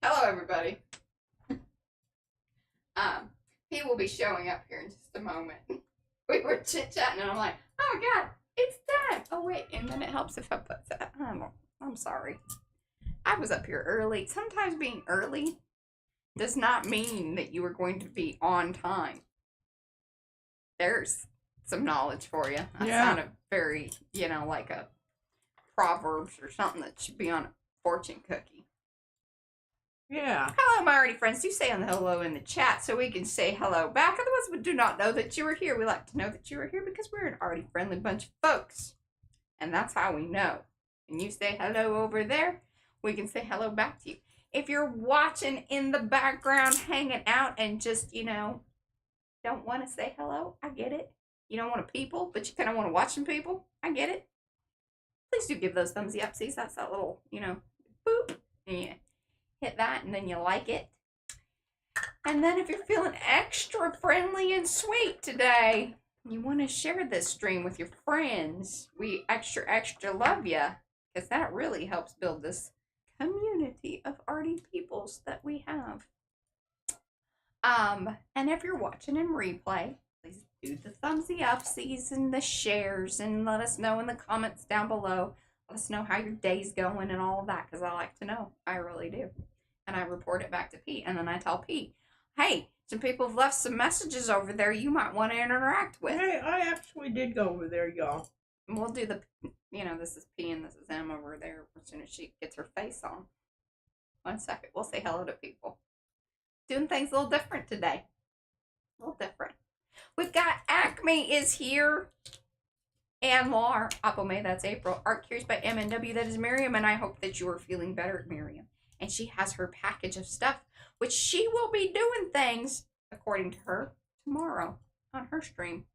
Hello, everybody. He will be showing up here in just a moment. We were chit-chatting, and I'm like, oh, my God, it's time. Oh, wait, and then it helps if I put that. I'm sorry. I was up here early. Sometimes being early does not mean that you are going to be on time. There's some knowledge for you. I sounded very, like a Proverbs or something that should be on a fortune cookie. Yeah. Hello, my Arty friends. Do say hello in the chat so we can say hello back. Otherwise, we do not know that you are here. We like to know that you are here because we're an Arty friendly bunch of folks. And that's how we know. When you say hello over there, we can say hello back to you. If you're watching in the background, hanging out, and just, don't want to say hello, I get it. You don't want to people, but you kind of want to watch some people, I get it. Please do give those thumbsy upsies. That's that little, boop. Yeah. Hit that and then you like it. And then if you're feeling extra friendly and sweet today, you want to share this stream with your friends. We extra love you because that really helps build this community of arty peoples that we have. And if you're watching in replay, please do the thumbsy upsies and the shares and let us know in the comments down below. Let us know how your day's going and all of that because I like to know. I really do. And I report it back to Pete. And then I tell Pete, hey, some people have left some messages over there you might want to interact with. Hey, I actually did go over there, y'all. And we'll do the, this is P and this is M over there as soon as she gets her face on. 1 second. We'll say hello to people. Doing things a little different today. A little different. We've got Acme is here. And Lar, Apome, that's April. Art Curious by MNW, that is Miriam. And I hope that you are feeling better, Miriam. And she has her package of stuff, which she will be doing things, according to her, tomorrow on her stream.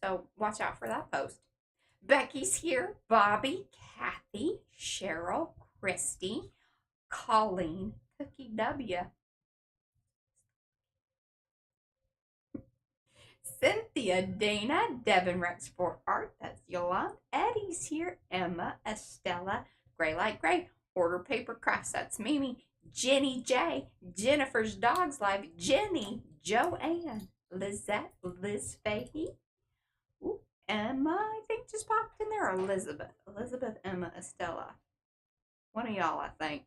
So watch out for that post. Becky's here. Bobby, Kathy, Cheryl, Christy, Colleen, Cookie W, Cynthia, Dana, Devin Rex for Art, that's Yolanda, Eddie's here, Emma, Estella, Gray Like Gray, Order Paper Crafts, that's Mimi, Jenny J, Jennifer's Dogs Live, Jenny, Joanne, Lizette, Liz Fahey, Emma, I think just popped in there, Elizabeth, Emma, Estella, one of y'all, I think.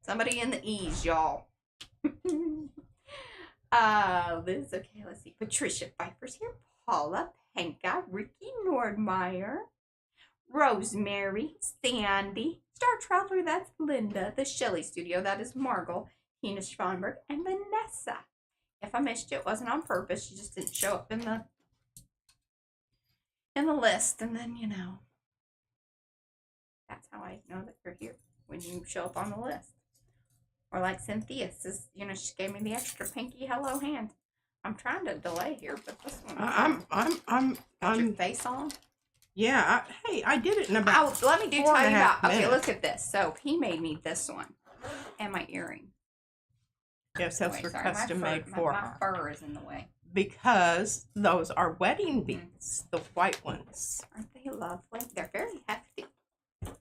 Somebody in the E's, y'all. Liz, okay, let's see. Patricia Pfeiffer's here. Paula, Penka, Ricky Nordmeyer, Rosemary, Sandy, Star Traveler, that's Linda, the Shelley Studio, that is Margot, Tina Schwanberg, and Vanessa. If I missed you, it wasn't on purpose. She just didn't show up in the list, and then, that's how I know that you're here, when you show up on the list. Or like Cynthia says, she gave me the extra pinky hello hand. I'm trying to delay here, but this one. I'm your face on? Yeah. Hey, I did it in about. Oh, let me tell you about. Minutes. Okay, look at this. So he made me this one, and my earring. Yes, that's custom made for her. My fur is in the way. Because those are wedding beads, the white ones. Aren't they lovely? They're very hefty.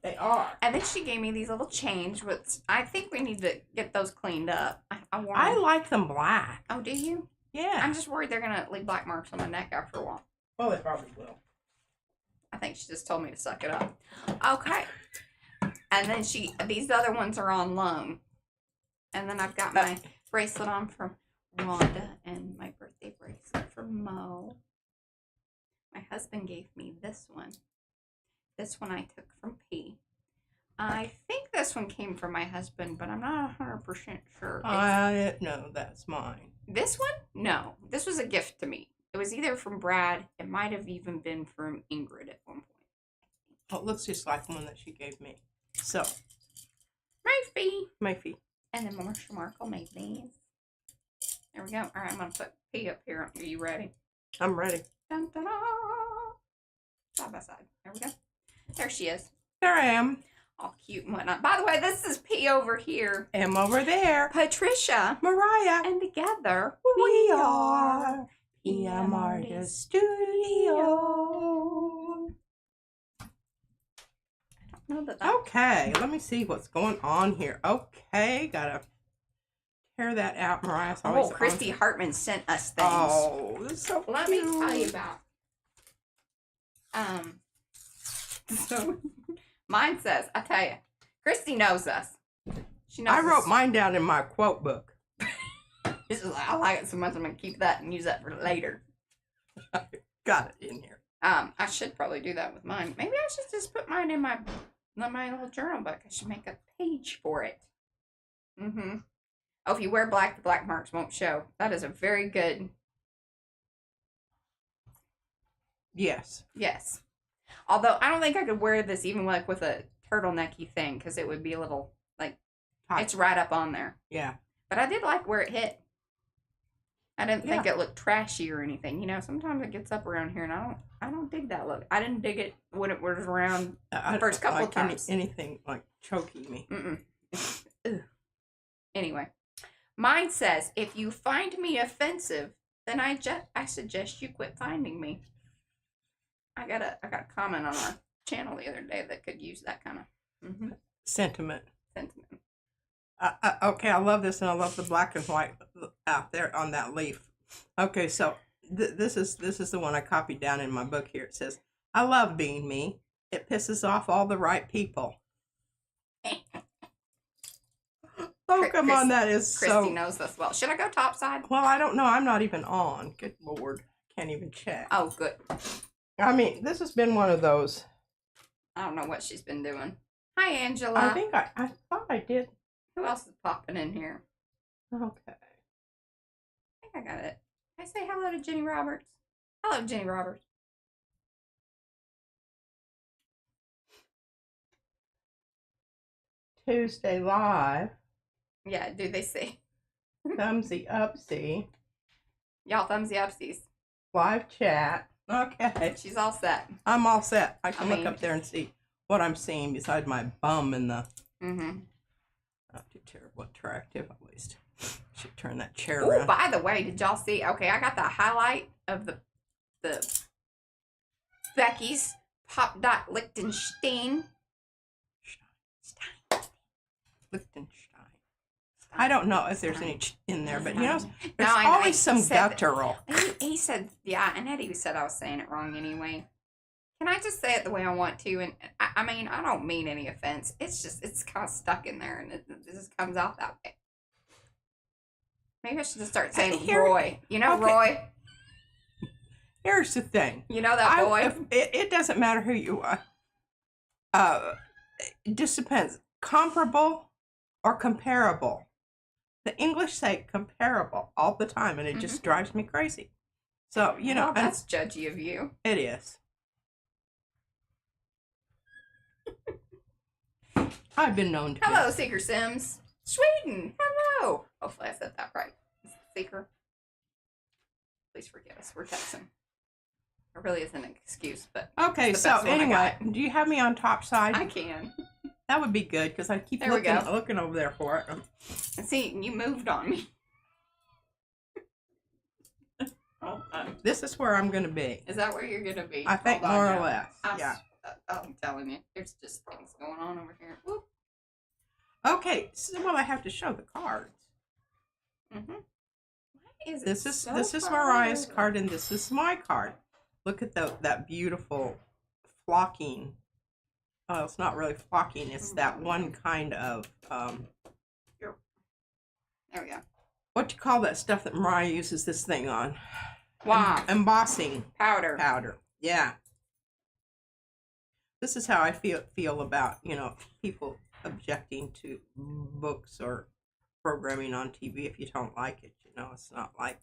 They are. And then she gave me these little chains, which I think we need to get those cleaned up. I like them black. Oh, do you? Yeah. I'm just worried they're going to leave black marks on my neck after a while. Well, they probably will. I think she just told me to suck it up. Okay. And then these other ones are on loan. And then I've got my bracelet on from Rhonda and my birthday bracelet from Mo. My husband gave me this one. This one I took from P. I think this one came from my husband, but I'm not 100% sure. No, that's mine. This one? No. This was a gift to me. It was either from Brad. It might have even been from Ingrid at one point. Oh, it looks just like the one that she gave me. So. Murphy. And then Marshall Markle made these. There we go. All right, I'm going to put P up here. Are you ready? I'm ready. Dun, dun, dun. Side by side. There we go. There she is. There I am. All cute and whatnot. By the way, this is P over here. M over there. Patricia. Mariah. And together, we are PM Artist Studio. I don't know that. Okay, let me see what's going on here. Okay, gotta tear that out, Mariah. Oh, Christy Hartman sent us things. Oh, this is so cute. Let me tell you about. So mine says, I tell you, Christy knows us. She knows. I wrote us. mine down in my quote book. I like it so much. I'm gonna keep that and use that for later. Got it in here. I should probably do that with mine. Maybe I should just put mine in my little journal book. I should make a page for it. Mm-hmm. Oh, if you wear black, the black marks won't show. That is a very good. Yes. Yes. Although I don't think I could wear this even like with a turtlenecky thing because it would be a little like Hot. It's right up on there. Yeah. But I did like where it hit. I didn't think it looked trashy or anything. You know, sometimes it gets up around here and I don't dig that look. I didn't dig it when it was around the first couple of times. Anything like choking me. Mm-mm. Anyway, mine says, if you find me offensive, then I suggest you quit finding me. I got a comment on our channel the other day that could use that kind of sentiment. Sentiment. Okay, I love this, and I love the black and white out there on that leaf. Okay, so this is the one I copied down in my book here. It says, "I love being me. It pisses off all the right people." Oh, come on, that is Christy so. knows this well. Should I go topside? Well, I don't know. I'm not even on. Good Lord, can't even check. Oh, good. I mean, this has been one of those. I don't know what she's been doing. Hi, Angela. I think I thought I did. Who else is popping in here? Okay. I think I got it. Can I say hello to Jenny Roberts? Hello, Jenny Roberts. Tuesday live. Yeah, do they see? Thumbsy upsy. Y'all thumbsy upsies. Live chat. Okay. She's all set. I'm all set. I can look up there and see what I'm seeing beside my bum in the. Not too terrible, attractive at least. Should turn that chair around. Oh, by the way, did y'all see? Okay, I got the highlight of the Becky's Pop Dot Lichtenstein. Lichtenstein. I don't know if there's any in there, but you know, there's No, always some guttural. He said, yeah, and Eddie said I was saying it wrong anyway. Can I just say it the way I want to? And I mean, I don't mean any offense. It's just, it's kind of stuck in there, and it just comes out that way. Maybe I should just start saying Roy. You know, okay. Roy? Here's the thing. You know that boy? It doesn't matter who you are. It just depends. Comparable or comparable. The English say comparable all the time, and it just drives me crazy. So, you know. Well, that's judgy of you. It is. I've been known to. Hello, Seeker Sims. Sweden. Hello. Hopefully I said that right. Seeker. Please forgive us. We're texting. It really isn't an excuse, but. Okay, so anyway, do you have me on top side? I can. That would be good because I keep looking over there for it. And see, you moved on me. This is where I'm going to be. Is that where you're going to be? I think more or less. Yeah. I'm telling you, there's just things going on over here. Whoop. Okay, so well, I have to show the cards. This is Mariah's card, and this is my card. Look at that beautiful flocking. Oh, it's not really flocking. It's that one kind of there we go. What do you call that stuff that Mariah uses this thing on? Wow. Embossing powder. Powder. Yeah. This is how I feel about, you know, people objecting to books or programming on TV if you don't like it. You know, it's not like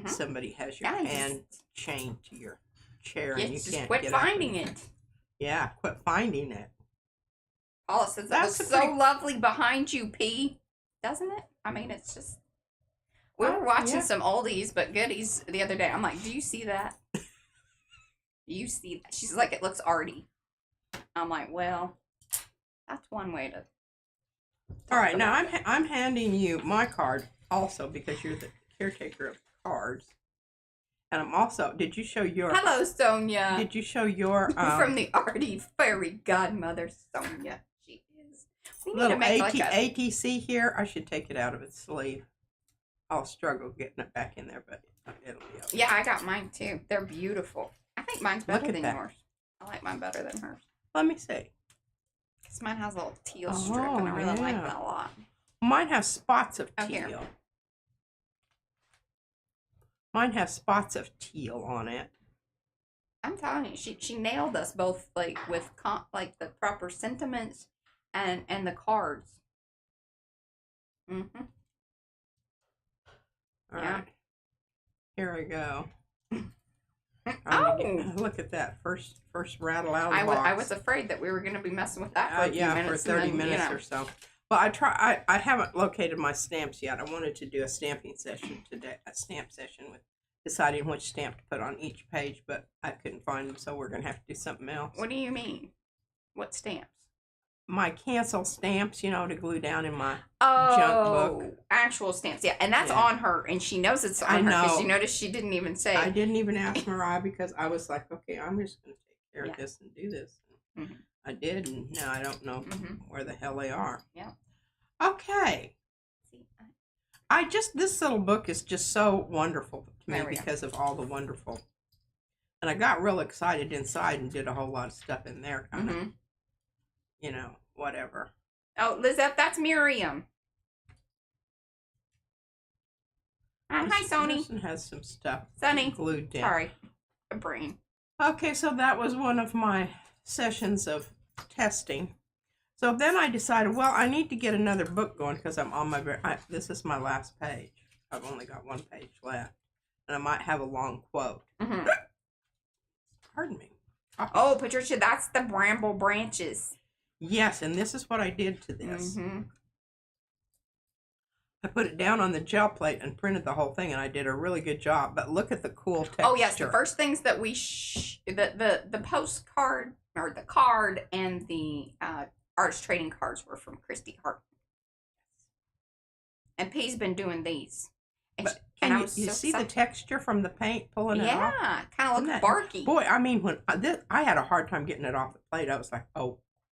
somebody has your hand chained to your chair and you can't quit get finding it. Yeah, quit finding it. Paula says that looks so lovely behind you, P. Doesn't it? I mean, it's just. We were watching some oldies but goodies the other day. I'm like, do you see that? Do you see that? She's like, it looks arty. I'm like, well, that's one way to. All right, now I'm handing you my card also because you're the caretaker of the cards. And I'm also, did you show your... Hello, Sonia. Did you show your... From the Arty fairy godmother, Sonia. She is. We need little to make like a... ATC here. I should take it out of its sleeve. I'll struggle getting it back in there, but it'll be okay. Yeah, I got mine too. They're beautiful. I think mine's better than yours. I like mine better than hers. Let me see. Because mine has a little teal strip, and I really like that a lot. Mine has spots of teal. Here. Mine has spots of teal on it. I'm telling you, she nailed us both, like with like the proper sentiments and the cards. Mhm. All right. Here we go. Oh, look at that first rattle out of the box. I was afraid that we were going to be messing with that for a few minutes. For 30 minutes or so. Well, I haven't located my stamps yet. I wanted to do a stamping session today, a stamp session with deciding which stamp to put on each page, but I couldn't find them, so we're going to have to do something else. What do you mean? What stamps? My cancel stamps, you know, to glue down in my junk book. Actual stamps, yeah. And that's on her, and she knows it's on her because you noticed she didn't even say. I didn't even ask Mariah because I was like, okay, I'm just going to take care of this and do this. Mm-hmm. I did, and now I don't know where the hell they are. Yeah. Okay. This little book is just so wonderful to me because of all the wonderful. And I got real excited inside and did a whole lot of stuff in there, kind of, you know, whatever. Oh, Lizette, that's Miriam. Hi, Sony. This one has some stuff Sonny. glued down. Sorry, a brain. Okay, so that was one of my sessions of testing. So then I decided, well, I need to get another book going because I'm on this is my last page. I've only got one page left. And I might have a long quote. Pardon me. Oh, Patricia, that's the bramble branches. Yes, and this is what I did to this. I put it down on the gel plate and printed the whole thing, and I did a really good job. But look at the cool texture. Oh, yes, the first things that we... the postcard, or the card, and the... artist trading cards were from Christy Hart. And P's been doing these. And you see the texture from the paint pulling it off? Yeah, kind of looks barky. Boy, I mean, when I had a hard time getting it off the plate. I was like, oh,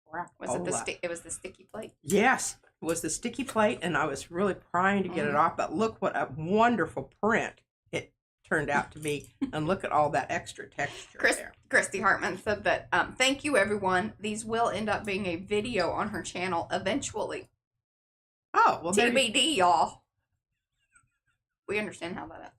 crap. Was it it was the sticky plate? Yes, it was the sticky plate, and I was really trying to get it off. But look what a wonderful print it turned out to be. And look at all that extra texture there. Christy Hartman said that, thank you, everyone. These will end up being a video on her channel eventually. Oh, well, TBD, y'all. We understand how that is.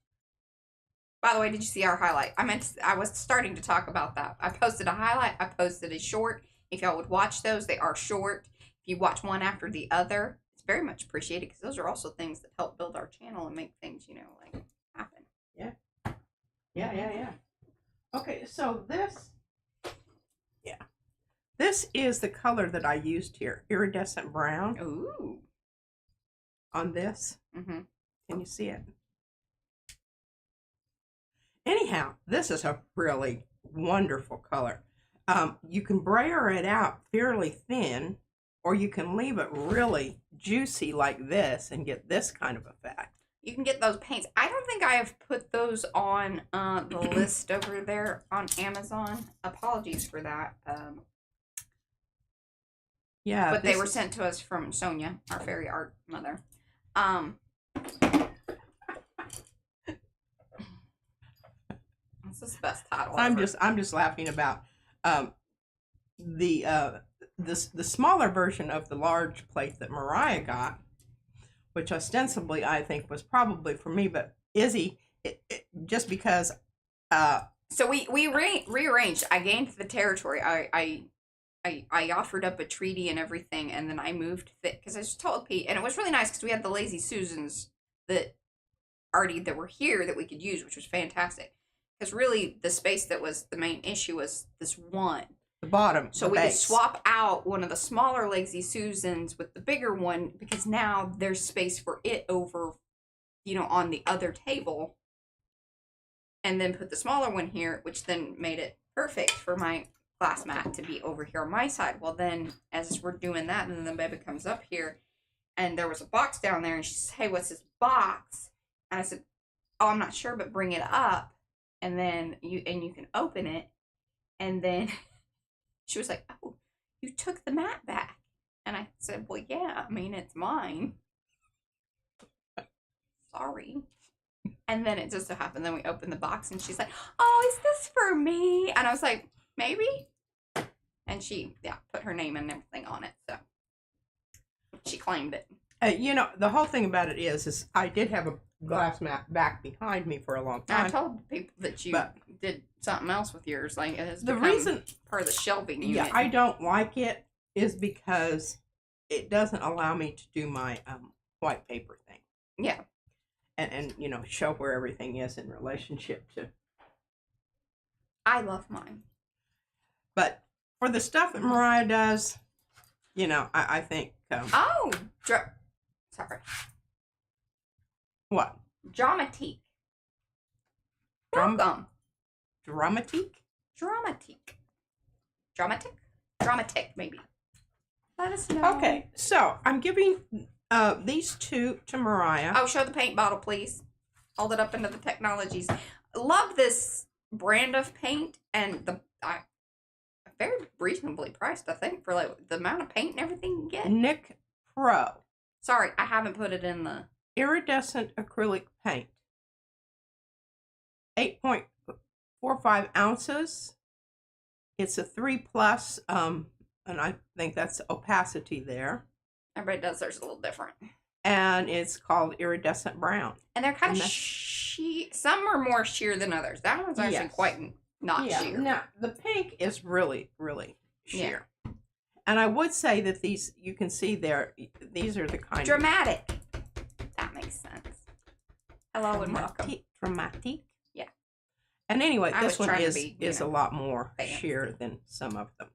By the way, did you see our highlight? I was starting to talk about that. I posted a highlight. I posted a short. If y'all would watch those, they are short. If you watch one after the other, it's very much appreciated because those are also things that help build our channel and make things, you know, like happen. Yeah. Yeah. Okay, so this is the color that I used here, iridescent brown. Ooh. On this. Can you see it? Anyhow, this is a really wonderful color. You can brayer it out fairly thin, or you can leave it really juicy like this and get this kind of effect. You can get those paints. I don't think I have put those on the list over there on Amazon. Apologies for that. Yeah, but they were sent to us from Sonia, our fairy art mother. This is the best title ever. I'm just laughing about the smaller version of the large plate that Mariah got, which ostensibly I think was probably for me, but Izzy, just because. So we rearranged. I gained the territory. I offered up a treaty and everything, and then I moved because I just told Pete, and it was really nice because we had the Lazy Susans that were here that we could use, which was fantastic. Because really, the space that was the main issue was this one. The bottom. So we could swap out one of the smaller Lazy Susans with the bigger one because now there's space for it over, you know, on the other table. And then put the smaller one here, which then made it perfect for my glass mat to be over here on my side. Well, then, as we're doing that, and then the baby comes up here, and there was a box down there, and she says, hey, what's this box? And I said, oh, I'm not sure, but bring it up. and then you can open it, and then she was like, "Oh, you took the mat back," and I said, "Well, yeah, I mean it's mine. Sorry." And then it just so happened. Then we opened the box, and she's like, "Oh, is this for me?" And I was like, "Maybe." And she, put her name and everything on it. So she claimed it. You know, the whole thing about it is I did have a glass mat back behind me for a long time. I told people that you did something else with yours. Like, it has the become reason part of the shelving unit. Yeah, I don't like it is because it doesn't allow me to do my white paper thing. Yeah. And you know, show where everything is in relationship to. I love mine. But for the stuff that Mariah does, you know, I think. Sorry. What? Dramatique. Welcome. Dramatique? Dramatic, maybe. Let us know. Okay, so I'm giving these two to Mariah. Oh, show the paint bottle, please. Hold it up into the technologies. Love this brand of paint, and very reasonably priced, I think, for like the amount of paint and everything you get. Nick Pro. Sorry, I haven't put it in the Iridescent acrylic paint. 8.45 ounces. It's a 3+, and I think that's opacity there. Everybody does theirs a little different. And it's called iridescent brown. And they're kind of some are more sheer than others. That one's actually quite not sheer. Now, the pink is really, really sheer. Yeah. And I would say that these, you can see there, these are the kind dramatic. That makes sense. Hello and welcome. Dramatic. Yeah. And anyway, this one is a lot more sheer than some of them.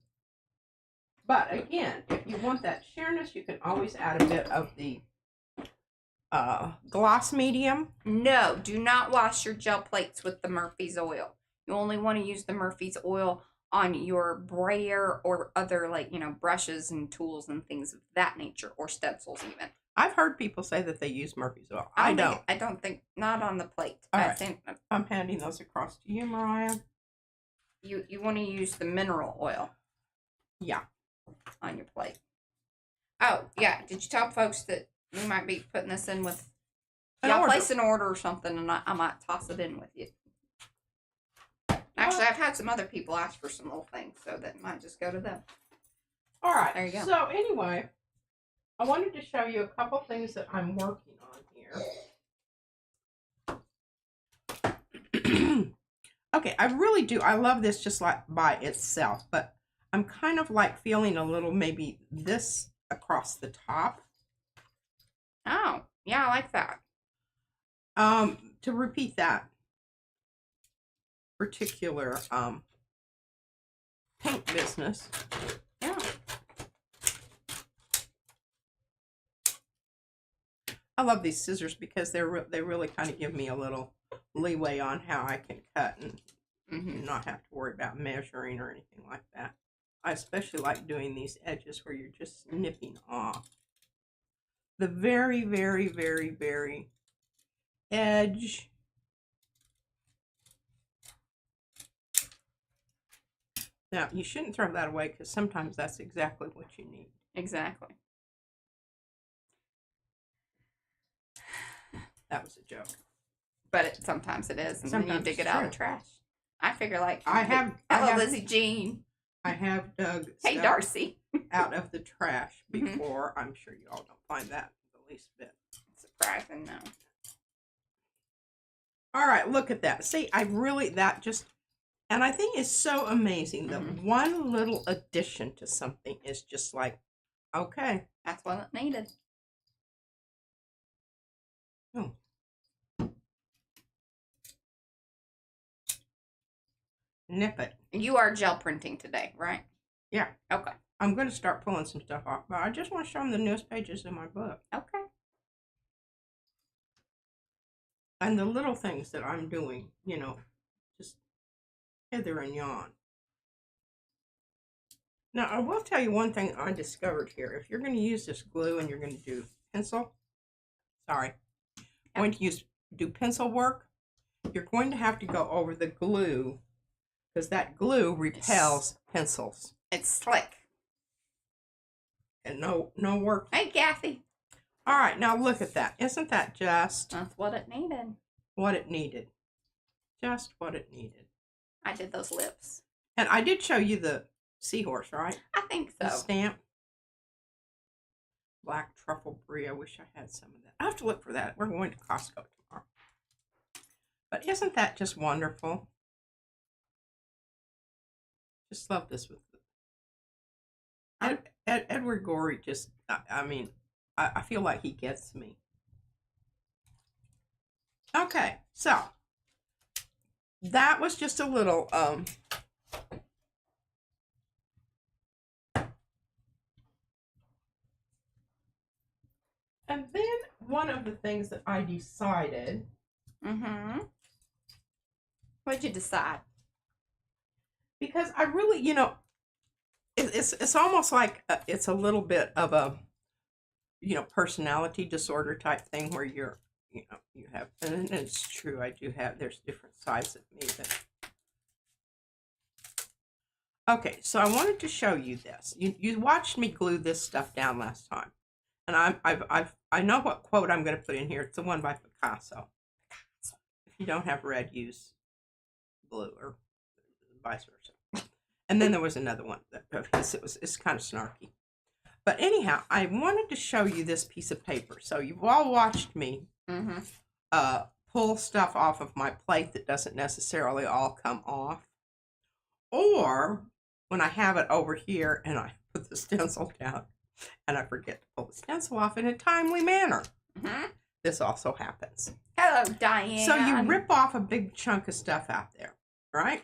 But again, if you want that sheerness, you can always add a bit of the gloss medium. No, do not wash your gel plates with the Murphy's oil. You only want to use the Murphy's oil on your brayer or other, like, you know, brushes and tools and things of that nature, or stencils even. I've heard people say that they use Murphy's oil. I don't think, not on the plate. All right. I'm handing those across to you, Mariah. You want to use the mineral oil. Yeah. On your plate. Oh, yeah. Did you tell folks that we might be putting this in with... Y'all place an order or something, and I might toss it in with you. Actually, I've had some other people ask for some little things, so that might just go to them. All right. There you go. So, anyway, I wanted to show you a couple things that I'm working on here. Okay, I really do. I love this just like by itself, but I'm kind of like feeling a little maybe this across the top. Oh, yeah, I like that. To repeat that particular paint business. Yeah. I love these scissors because they really kind of give me a little leeway on how I can cut and not have to worry about measuring or anything like that. I especially like doing these edges where you're just nipping off the very, very, very, very edge. Now, you shouldn't throw that away because sometimes that's exactly what you need. Exactly. That was a joke. But sometimes it is, and sometimes then you dig it out of the trash. I figure like... Hello, Lizzie Jean. I have dug hey, Darcy. out of the trash before. I'm sure you all don't find that the least bit surprising, no. All right, look at that. See, and I think it's so amazing that one little addition to something is just like, okay. That's what it needed. Oh. Nip it. You are gel printing today, right? Yeah. Okay. I'm going to start pulling some stuff off, but I just want to show them the newest pages in my book. Okay. And the little things that I'm doing, you know, just hither and yon. Now, I will tell you one thing I discovered here. If you're going to use this glue and you're going to do pencil, going to do pencil work, you're going to have to go over the glue because that glue repels pencils. It's slick. And no work. Hey, Kathy. All right, now look at that. Isn't that just... That's what it needed. What it needed. Just what it needed. I did those lips. And I did show you the seahorse, right? I think so. The stamp. Black truffle brie. I wish I had some of that. I have to look for that. We're going to Costco tomorrow. But isn't that just wonderful? Just love this with Edward Gorey. Just, I mean, I feel like he gets me. Okay, so that was just a little and then one of the things that I decided. What'd you decide? Because I really, you know, it's almost like it's a little bit of a, you know, personality disorder type thing where you're, you know, you have, and it's true, I do have, there's different sides of me that. Okay, so I wanted to show you this. You watched me glue this stuff down last time, and I know what quote I'm going to put in here. It's the one by Picasso. If you don't have red, use blue, or vice versa. And then there was another one that it's kind of snarky. But anyhow, I wanted to show you this piece of paper. So you've all watched me pull stuff off of my plate that doesn't necessarily all come off. Or when I have it over here and I put the stencil down and I forget to pull the stencil off in a timely manner. This also happens. Hello, Diane. So you rip off a big chunk of stuff out there, right?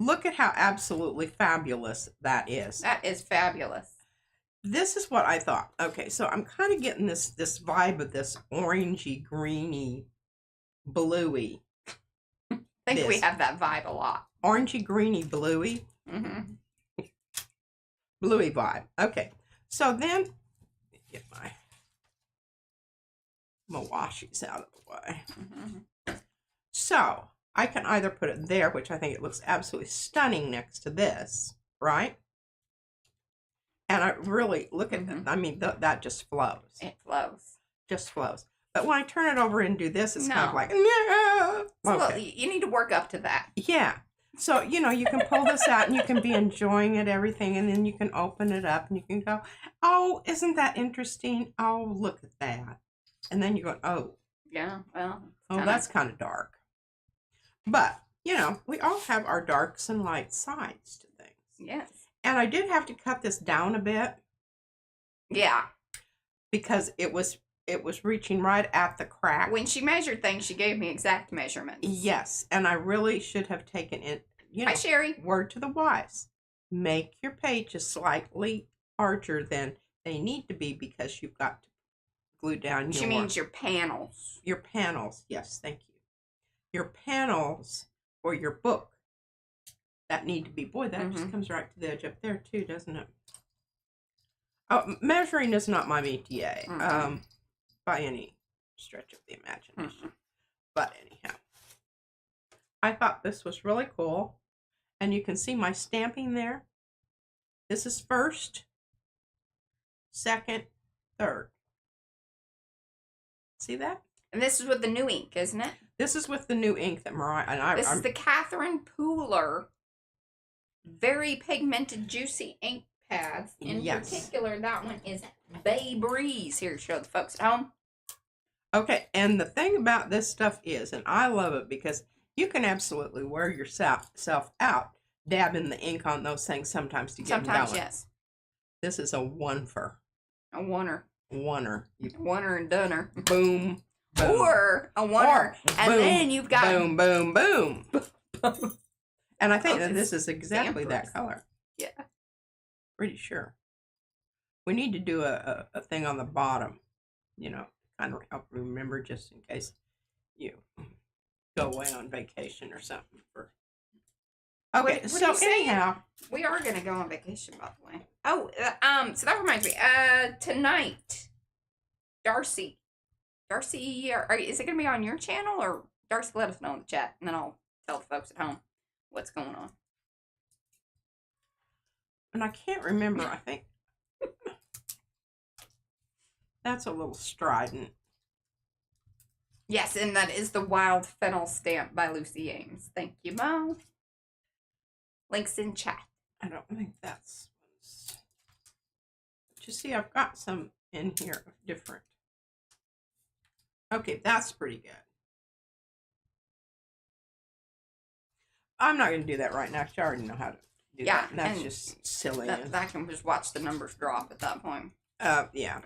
Look at how absolutely fabulous that is. That is fabulous. This is what I thought. Okay, so I'm kind of getting this vibe of this orangey, greeny, bluey. I think we have that vibe a lot. Orangey, greeny, bluey. Bluey vibe. Okay, so then get my washies out of the way. So I can either put it there, which I think it looks absolutely stunning next to this, right? And I really look at that. I mean, that just flows. It flows. Just flows. But when I turn it over and do this, it's kind of like, yeah. Okay. You need to work up to that. Yeah. So, you know, you can pull this out and you can be enjoying it, everything, and then you can open it up and you can go, oh, isn't that interesting? Oh, look at that. And then you go, oh. Yeah, well. Oh, that's kind of dark. But, you know, we all have our darks and light sides to things. Yes. And I did have to cut this down a bit. Yeah. Because it was reaching right at the crack. When she measured things, she gave me exact measurements. Yes. And I really should have taken it, you know. Hi, Sherry. Word to the wise. Make your pages slightly larger than they need to be because you've got to glue down She means your panels. Your panels. Yes, thank you. Your panels for your book. That need to be, boy, that just comes right to the edge up there too, doesn't it? Oh, measuring is not my métier, by any stretch of the imagination. But anyhow, I thought this was really cool. And you can see my stamping there. This is first, second, third. See that? And this is with the new ink, isn't it? This is with the new ink that Mariah and I. This is the Catherine Pooler very pigmented, juicy ink pads. In particular, that one is Bay Breeze. Here, show the folks at home. Okay, and the thing about this stuff is, and I love it because you can absolutely wear yourself out dabbing the ink on those things sometimes to get them going. Yes. This is a one-fer. A oneer. Oneer. Oneer and doner. Boom. Boom. Or a oneer. And boom, then you've got... Boom, boom, boom. And I think that this is exactly that color. Yeah. Pretty sure. We need to do a thing on the bottom, you know, kind of help remember just in case you go away on vacation or something. Okay, so anyhow. We are going to go on vacation, by the way. Oh, so that reminds me. Tonight, Darcy, is it going to be on your channel or Darcy, let us know in the chat, and then I'll tell the folks at home what's going on. And I can't remember. I think that's a little strident. Yes, and that is the Wild Fennel stamp by Lucy Ames. Thank you, Mo. Links in chat. I don't think that's... But you see, I've got some in here of different... Okay, that's pretty good. I'm not going to do that right now, because I already know how to do that. And that's just silly. I can just watch the numbers drop at that point. Yeah.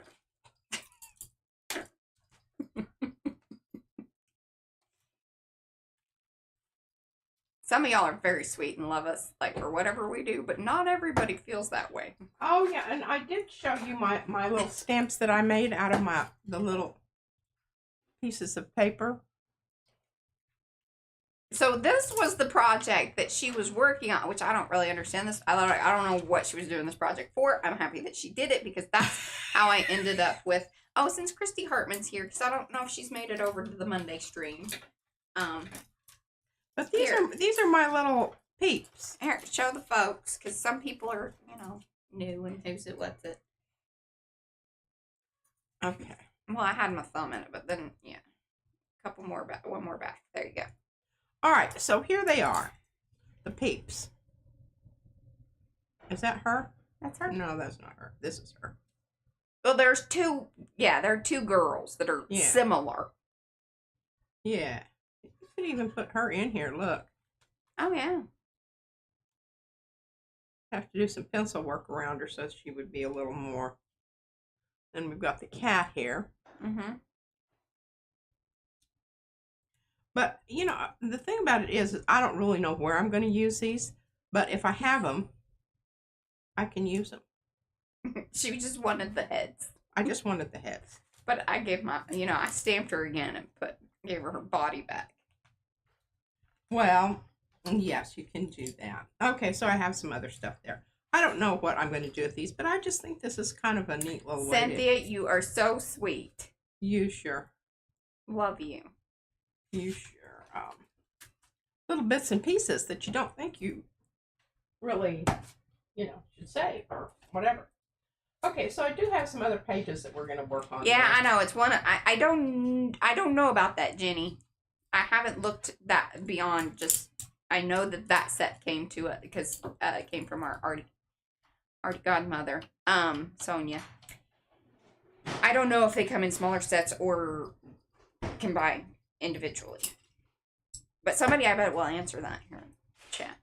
Some of y'all are very sweet and love us, like, for whatever we do, but not everybody feels that way. Oh, yeah, and I did show you my little stamps that I made out of the little pieces of paper. So this was the project that she was working on, which I don't really understand this. I don't know what she was doing this project for. I'm happy that she did it, because that's how I ended up with, oh, since Christy Hartman's here, because I don't know if she's made it over to the Monday stream. But these are my little peeps. Here, show the folks, because some people are, new and who's it, what's it. Okay. Well, I had my thumb in it, but then, yeah. A couple more back, one more back. There you go. All right, so here they are. The peeps. Is that her? That's her? No, that's not her. This is her. Well, there are two girls that are similar. Yeah. You could even put her in here, look. Oh, yeah. Have to do some pencil work around her so she would be a little more. Then we've got the cat here. Mm-hmm. But, the thing about it is I don't really know where I'm going to use these. But if I have them, I can use them. She just wanted the heads. I just wanted the heads. But I gave I stamped her again and gave her body back. Well, yes, you can do that. Okay, so I have some other stuff there. I don't know what I'm going to do with these, but I just think this is kind of a neat little way. Cynthia, you are so sweet. You sure. Love you. You sure. Little bits and pieces that you don't think you really, should save or whatever. Okay, so I do have some other pages that we're going to work on. Yeah, here. I know. It's one. I don't know about that, Jenny. I haven't looked that beyond just. I know that set came to it because it came from our Arty godmother, Sonia. I don't know if they come in smaller sets or can buy individually. But somebody, I bet, will answer that here in chat.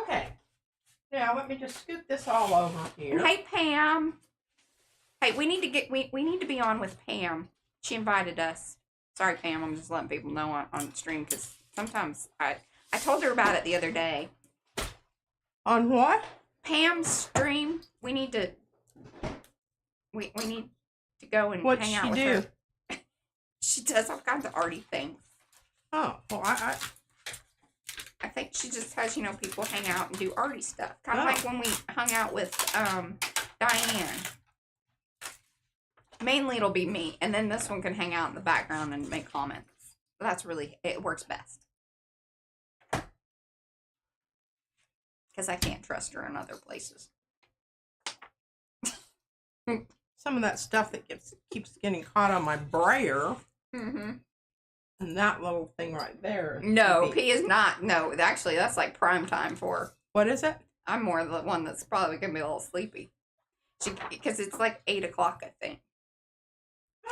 Okay. Now let me just scoot this all over here. And hey, Pam. Hey, we need to be on with Pam. She invited us. Sorry, Pam. I'm just letting people know on the stream because sometimes I told her about it the other day. On what? Pam's stream. We need to go and hang out with her. She does all kinds of arty things. Oh, well, I think she just has, people hang out and do arty stuff. Kind of like when we hung out with Diane. Mainly it'll be me, and then this one can hang out in the background and make comments. That's really, it works best. Because I can't trust her in other places. Some of that stuff that keeps getting caught on my brayer. Mm-hmm. And that little thing right there. No, P is not. No, actually, that's like prime time for her. What is it? I'm more the one that's probably going to be a little sleepy. Because it's like 8 o'clock, I think.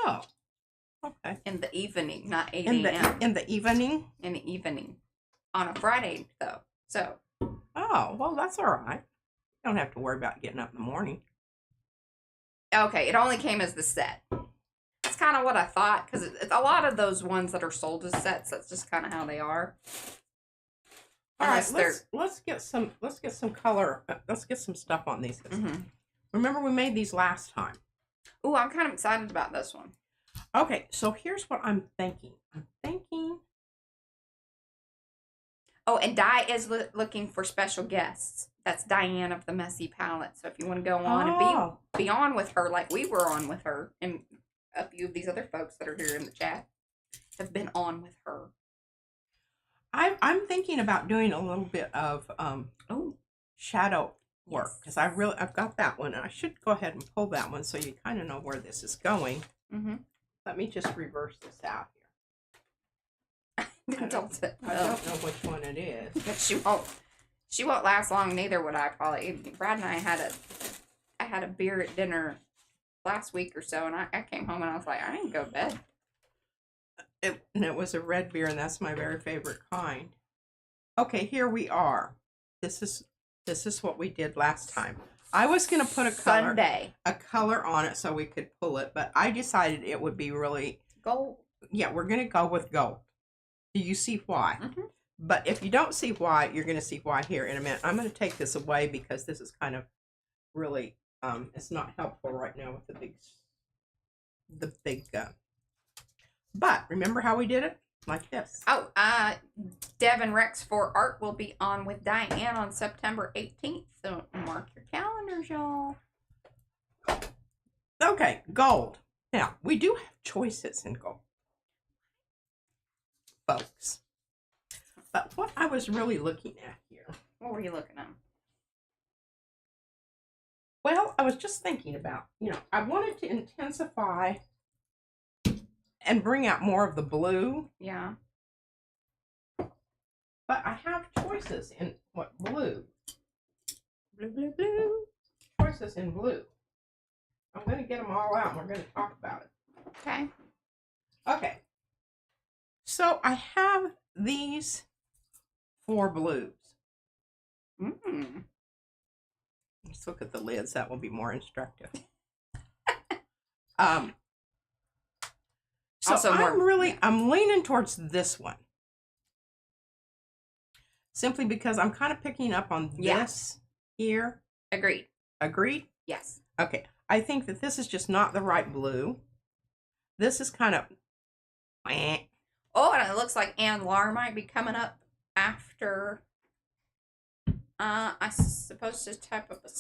Oh, okay. In the evening, not 8 a.m. In the evening? In the evening. On a Friday, though. So. Oh, well, that's all right. You don't have to worry about getting up in the morning. Okay, it only came as the set. That's kind of what I thought, because it's a lot of those ones that are sold as sets. That's just kind of how they are. All right, let's get some color. Let's get some stuff on these. Mm-hmm. Remember, we made these last time. Ooh, I'm kind of excited about this one. Okay, so here's what I'm thinking. Oh, and Di is looking for special guests. That's Diane of the Messy Palette. So if you want to go on and be on with her like we were on with her, and a few of these other folks that are here in the chat have been on with her. I'm thinking about doing a little bit of shadow work because I've got that one, and I should go ahead and pull that one so you kind of know where this is going. Let me just reverse this out here. I don't know which one it is. But she won't last long. Neither would I probably. Brad and I had a beer at dinner last week or so, and I came home and I was like, I ain't go to bed. And it was a red beer, and that's my very favorite kind. Okay, here we are. This is what we did last time. I was gonna put a color on it so we could pull it, but I decided it would be really gold. Yeah, we're gonna go with gold. Do you see why? But if you don't see why, you're gonna see why here in a minute. I'm gonna take this away because this is kind of really it's not helpful right now with the big but remember how we did it? Like this. Oh, Devin Rex for Art will be on with Diane on September 18th. So mark your calendars, y'all. Okay, gold. Now, we do have choices in gold, folks. But what I was really looking at here. What were you looking at? Well, I was just thinking about, I wanted to intensify and bring out more of the blue. Yeah. But I have choices in what blue. Blue. Choices in blue. I'm going to get them all out and we're going to talk about it. Okay. Okay. So I have these 4 blues. Let's look at the lids. That will be more instructive. So also I'm leaning towards this one. Simply because I'm kind of picking up on this here. Agreed. Agreed? Yes. Okay. I think that this is just not the right blue. This is kind of Oh, and it looks like Ann Lar might be coming up after. I supposed to type up a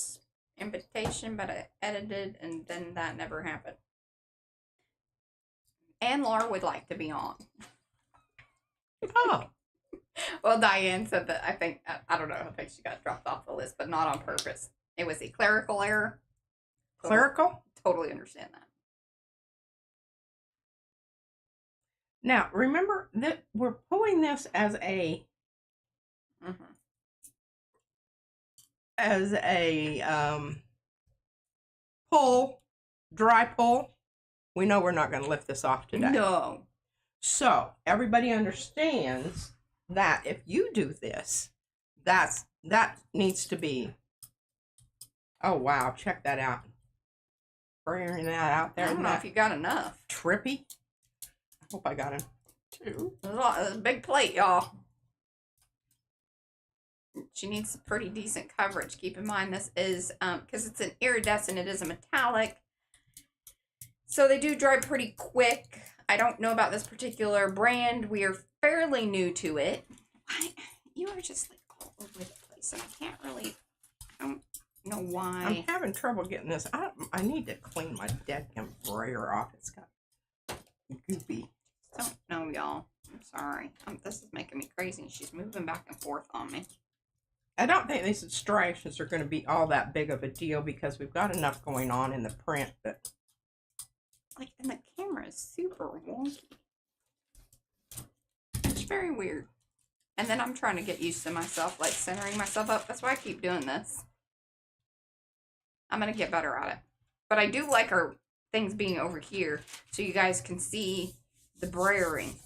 invitation, but I edited, and then that never happened. Ann Lar would like to be on. Oh. Well, Diane said that I don't know, I think she got dropped off the list, but not on purpose. It was a clerical error. Clerical? Totally understand that. Now, remember that we're pulling this as a pull, dry pull. We know we're not going to lift this off today. No. So everybody understands that if you do this, that needs to be. Oh wow! Check that out. Bringing that out there. I don't know if you got enough. Trippy. I hope I got him too. There's a big plate, y'all. She needs some pretty decent coverage. Keep in mind this is because it's an iridescent. It is a metallic. So they do dry pretty quick. I don't know about this particular brand. We are fairly new to it. You are just like all over the place. And I don't know why. I'm having trouble getting this. I need to clean my deck and brayer off. It's got goopy. Don't know, y'all. I'm sorry. This is making me crazy. She's moving back and forth on me. I don't think these instructions are going to be all that big of a deal because we've got enough going on in the print that. Like, and the camera is super wonky. It's very weird. And then I'm trying to get used to myself, like centering myself up. That's why I keep doing this. I'm going to get better at it. But I do like our things being over here so you guys can see the brayering.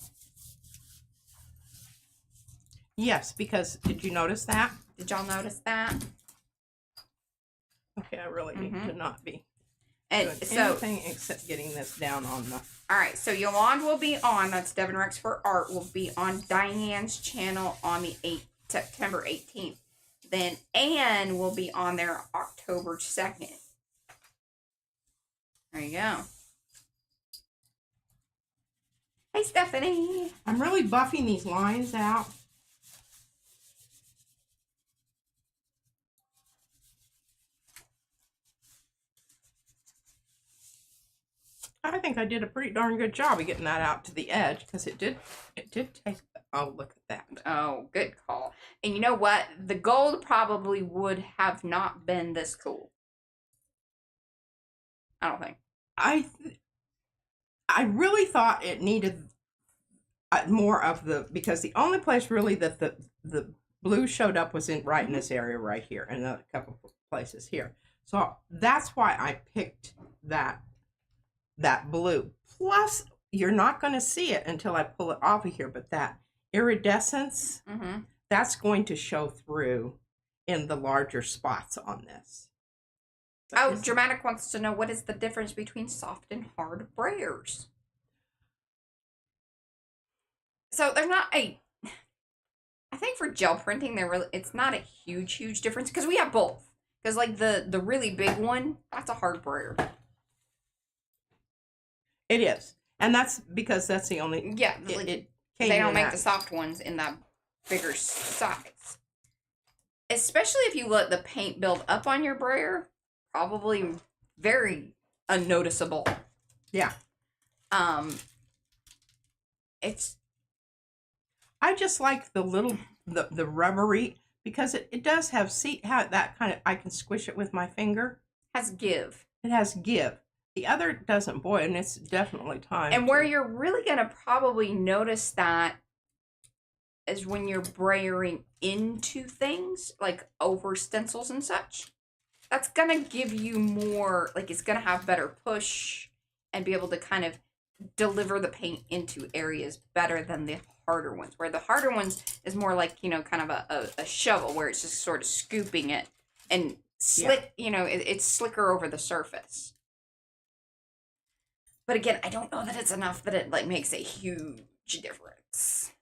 Yes, because did you notice that? Did y'all notice that? Okay, I really need to not be. And so anything except getting this down on the. All right, so Yolande will be on. That's Devin Rex for Art. Will be on Diane's channel on the September 18th. Then Anne will be on there October 2nd. There you go. Hey, Stephanie. I'm really buffing these lines out. I think I did a pretty darn good job of getting that out to the edge because it did take. Oh, look at that. Oh, good call. And you know what? The gold probably would have not been this cool. I don't think. I really thought it needed more of the, because the only place really that the blue showed up was right in this area right here, and a couple of places here. So that's why I picked that blue. Plus, you're not going to see it until I pull it off of here, but that iridescence, that's going to show through in the larger spots on this. Oh, Dramatic wants to know, what is the difference between soft and hard brayers? So there's not I think for gel printing, it's not a huge difference because we have both. Because like the really big one, that's a hard brayer. It is, and that's because that's the only. Yeah, they don't make the soft ones in that bigger size. Especially if you let the paint build up on your brayer, probably very unnoticeable. Yeah. It's. I just like the little the rubbery, because it does have, see how that kind of, I can squish it with my finger. Has give. It has give. The other doesn't, boy, and it's definitely time. And where you're really gonna probably notice that is when you're brayering into things, like over stencils and such. That's gonna give you more, like it's gonna have better push and be able to kind of deliver the paint into areas better than the harder ones, where the harder ones is more like, you know, kind of a shovel where it's just sort of scooping it and slick, you know, it's slicker over the surface. But again, I don't know that it's enough that it like makes a huge difference.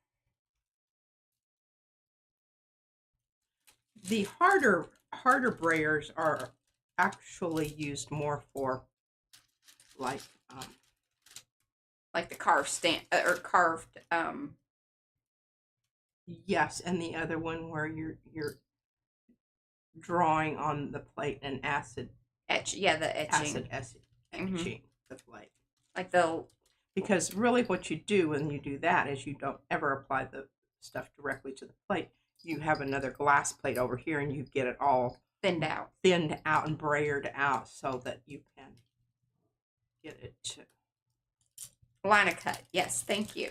The harder brayers are actually used more for like the carved or carved yes, and the other one where you're drawing on the plate and acid etch, the etching. Etching the plate. Like because really what you do when you do that is you don't ever apply the stuff directly to the plate. You have another glass plate over here and you get it all thinned out and brayered out so that you can get it to line of cut. Yes, thank you.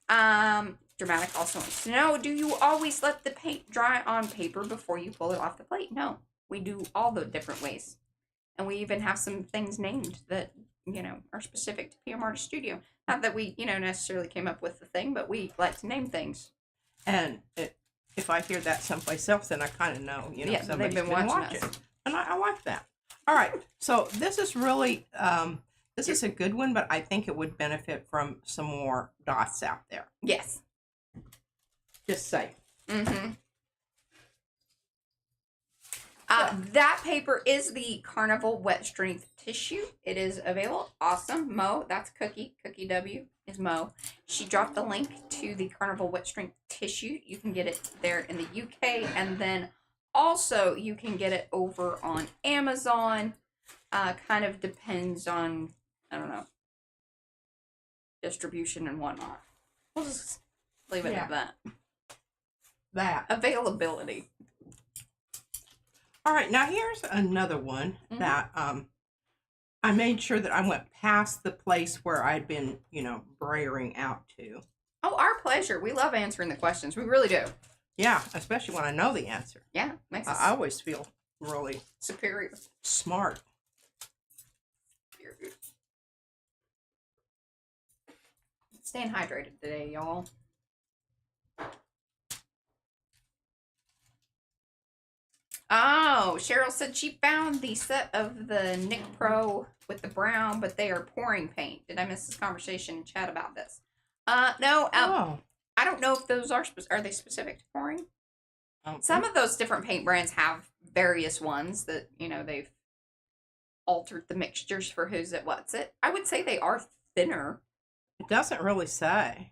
Dramatic also wants to know, do you always let the paint dry on paper before you pull it off the plate? No, we do all the different ways. And we even have some things named that, you know, are specific to PM Artist Studio. Not that we, you know, necessarily came up with the thing, but we like to name things. And if I hear that someplace else, then I kind of know, you know, somebody's been watching. And I like that. All right, so this is really, this is a good one, but I think it would benefit from some more dots out there. Yes. Just say. That paper is the Carnival Wet Strength Tissue. It is available. Awesome. Mo, that's Cookie. Cookie W is Mo. She dropped the link to the Carnival Wet Strength Tissue. You can get it there in the UK. And then also you can get it over on Amazon. Kind of depends on, I don't know, distribution and whatnot. We'll just leave it at that. Availability. All right, now here's another one that I made sure that I went past the place where I'd been, you know, brayering out to. Oh, our pleasure. We love answering the questions. We really do. Yeah, especially when I know the answer. Yeah, makes us I always feel really superior. Smart. Superior. Staying hydrated today, y'all. Oh, Cheryl said she found the set of the Nick Pro with the brown, but they are pouring paint. Did I miss this conversation in chat about this? No. I don't know if those are they specific to pouring? Some of those different paint brands have various ones that, you know, they've altered the mixtures for who's it, what's it. I would say they are thinner. It doesn't really say.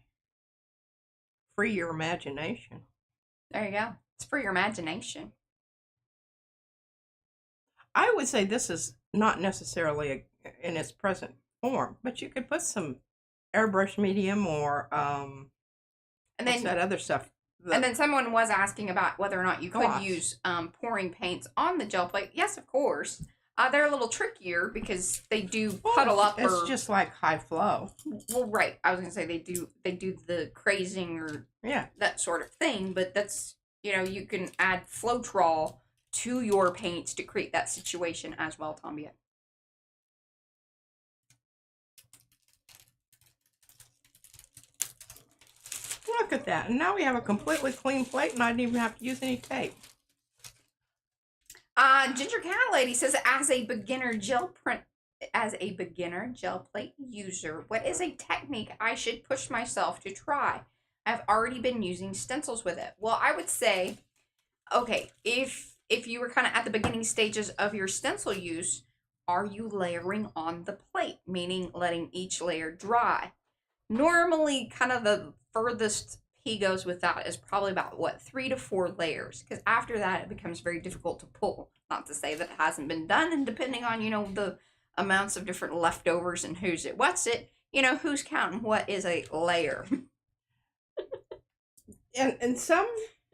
Free your imagination. There you go. It's for your imagination. I would say this is not necessarily in its present form. But you could put some airbrush medium or and what's then that other stuff? and then someone was asking about whether or not you could gloss. use pouring paints on the gel plate. Yes, of course. They're a little trickier because they do puddle up. It's just like high flow. Well, right. I was gonna say they do the crazing or that sort of thing, but that's, you know, you can add Floetrol to your paints to create that situation as well, Tombia. Look at that. And now we have a completely clean plate and I didn't even have to use any tape. Ginger Cat Lady says, as a beginner gel plate user, what is a technique I should push myself to try? I've already been using stencils with it. Well, I would say, okay, if you were kind of at the beginning stages of your stencil use, are you layering on the plate, meaning letting each layer dry? Normally, kind of the furthest he goes with that is probably about, what, 3 to 4 layers, because after that it becomes very difficult to pull. Not to say that it hasn't been done, and depending on, you know, the amounts of different leftovers and who's it, what's it, you know, who's counting what is a layer. And some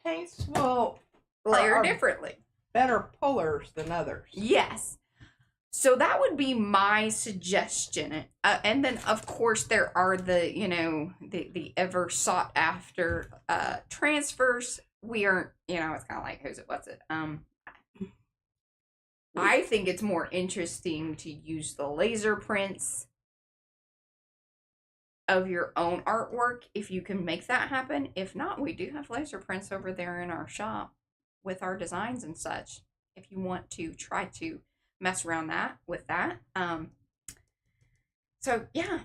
paints will layer differently. Better pullers than others. Yes. So that would be my suggestion. And then, of course, there are the, you know, the ever sought after transfers. We aren't, you know, it's kind of like, who's it, what's it? I think it's more interesting to use the laser prints of your own artwork if you can make that happen. If not, we do have laser prints over there in our shop with our designs and such, if you want to try to mess around with that. So yeah.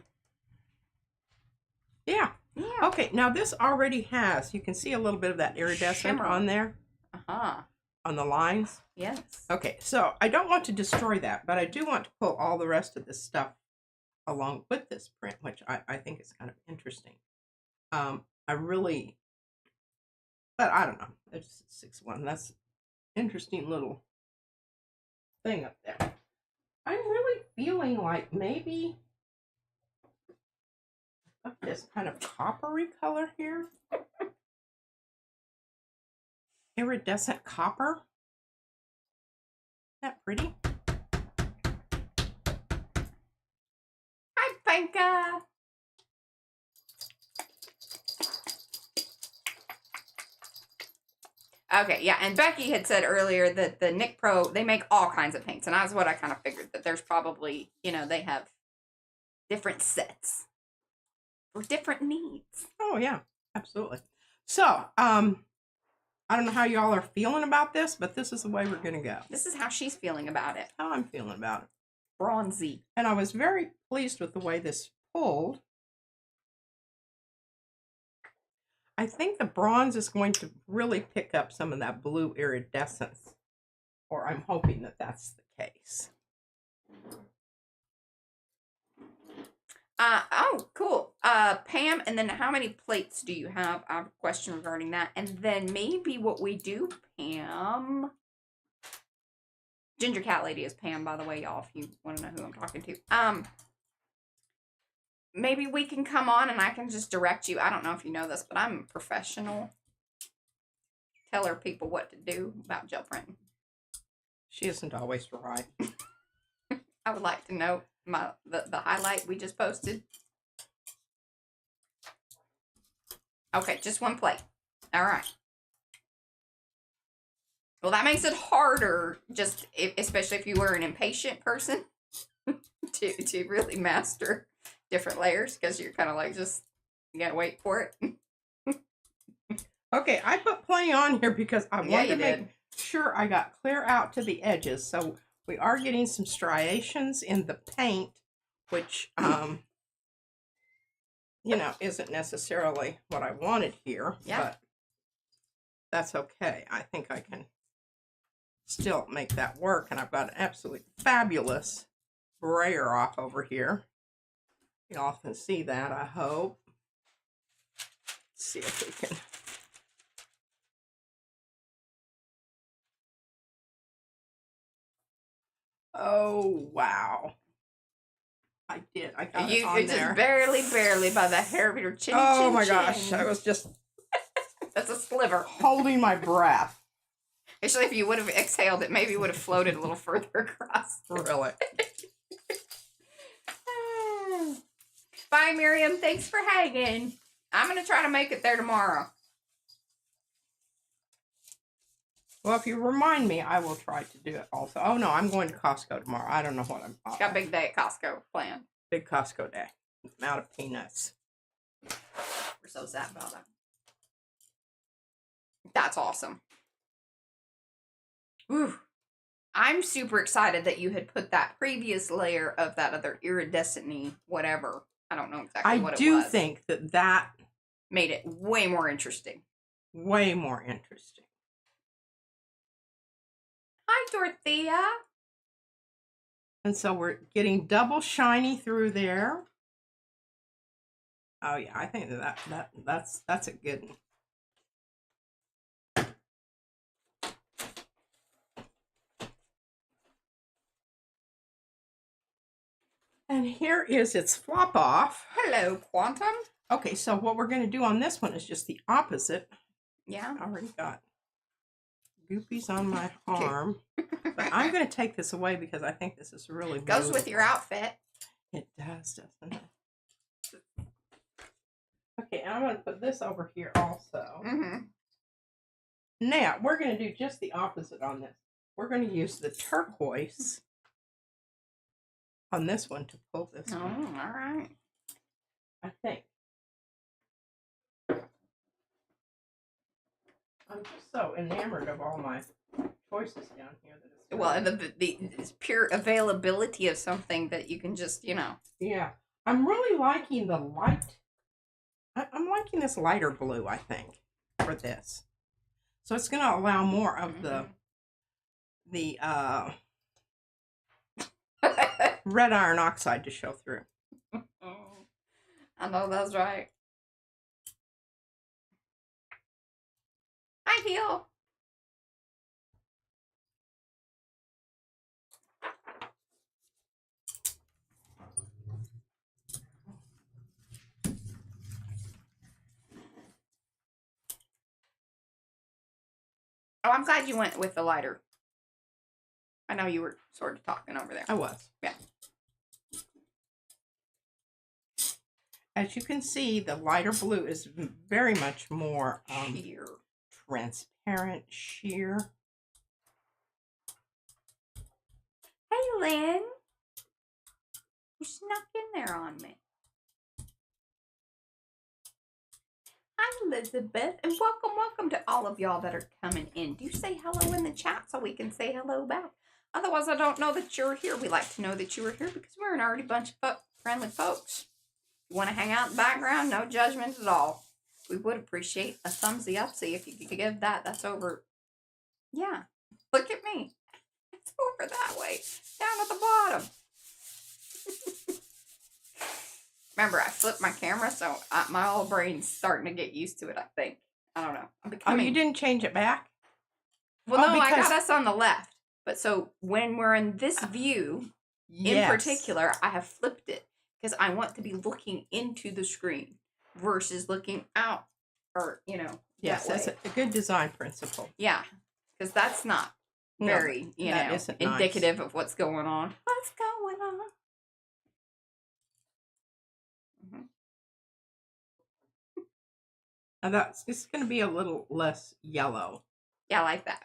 Okay, now this already has, you can see a little bit of that iridescent shimmer on there. On the lines. Yes. Okay, so I don't want to destroy that, but I do want to pull all the rest of this stuff along with this print, which I think is kind of interesting. I really, but I don't know. It's 6-1. That's interesting little thing up there. I'm really feeling like maybe this kind of coppery color here. Iridescent copper. Isn't that pretty? Hi, Panka. Okay, yeah, and Becky had said earlier that the Nick Pro, they make all kinds of paints, and that's what I kind of figured, that there's probably, you know, they have different sets for different needs. Oh, yeah, absolutely. So, I don't know how y'all are feeling about this, but this is the way we're going to go. This is how she's feeling about it. How I'm feeling about it. Bronzy. And I was very pleased with the way this pulled. I think the bronze is going to really pick up some of that blue iridescence, or I'm hoping that that's the case. Oh, cool. Pam, and then how many plates do you have? I have a question regarding that. And then maybe what we do, Pam. Ginger Cat Lady is Pam, by the way, y'all, if you want to know who I'm talking to. Maybe we can come on and I can just direct you. I don't know if you know this, but I'm a professional. Tell people what to do about gel printing. She isn't always right. I would like to know the highlight we just posted. Okay, just one plate. All right. Well, that makes it harder, just especially if you were an impatient person, to really master different layers, because you're kind of like, just, you gotta wait for it. Okay, I put plenty on here because I wanted to make sure I got clear out to the edges. So we are getting some striations in the paint, which, you know, isn't necessarily what I wanted here, but that's okay. I think I can still make that work, and I've got an absolutely fabulous brayer off over here. Y'all can see that, I hope. Let's see if we can. Oh, wow. I did. I got it on it's there. Just barely by the hair of your chin. Oh my gosh! I was just. That's a sliver. Holding my breath. Actually, if you would have exhaled, it maybe would have floated a little further across. Really. Bye, Miriam. Thanks for hanging. I'm going to try to make it there tomorrow. Well, if you remind me, I will try to do it also. Oh, no, I'm going to Costco tomorrow. I don't know what I'm... Got a big day at Costco planned. Big Costco day. I'm out of peanuts. We're so sad about that. That's awesome. Whew. I'm super excited that you had put that previous layer of that other iridescent-y whatever. I don't know exactly what it was. I do think that made it way more interesting. Way more interesting. Hi, Dorothea. And so we're getting double shiny through there. Oh yeah, I think that's a good one. And here is its flop off. Hello, Quantum. Okay, so what we're going to do on this one is just the opposite. Yeah. I already got goopies on my arm. But I'm going to take this away because I think this is really goes movable. With your outfit. It does, doesn't it? Okay, I'm going to put this over here also. Mm-hmm. Now, we're going to do just the opposite on this. We're going to use the turquoise on this one to pull this one. All right. I think. I'm just so enamored of all my choices down here that it's well, and the pure availability of something that you can just, you know. Yeah. I'm really liking the light. I'm liking this lighter blue, I think, for this. So it's going to allow more of the red iron oxide to show through. I know that's right. Hi, Heel. Oh, I'm glad you went with the lighter. I know you were sort of talking over there. I was. Yeah. As you can see, the lighter blue is very much more sheer. Transparent, sheer. Hey, Lynn. You snuck in there on me. Hi, Elizabeth, and welcome to all of y'all that are coming in. Do say hello in the chat so we can say hello back. Otherwise, I don't know that you're here. We like to know that you were here because we're an already bunch of friendly folks. You want to hang out in the background? No judgment at all. We would appreciate a thumbsy upsy if you could give that. That's over. Yeah, look at me. It's over that way, down at the bottom. Remember, I flipped my camera, so my old brain's starting to get used to it, I think. I don't know. Oh, you didn't change it back? Well, no, I got us on the left. But so when we're in this view, in particular, I have flipped it because I want to be looking into the screen versus looking out or, you know, yes, that's a good design principle. Yeah, because that's not very, you know, indicative of what's going on. What's going on? Now it's going to be a little less yellow. Yeah, I like that.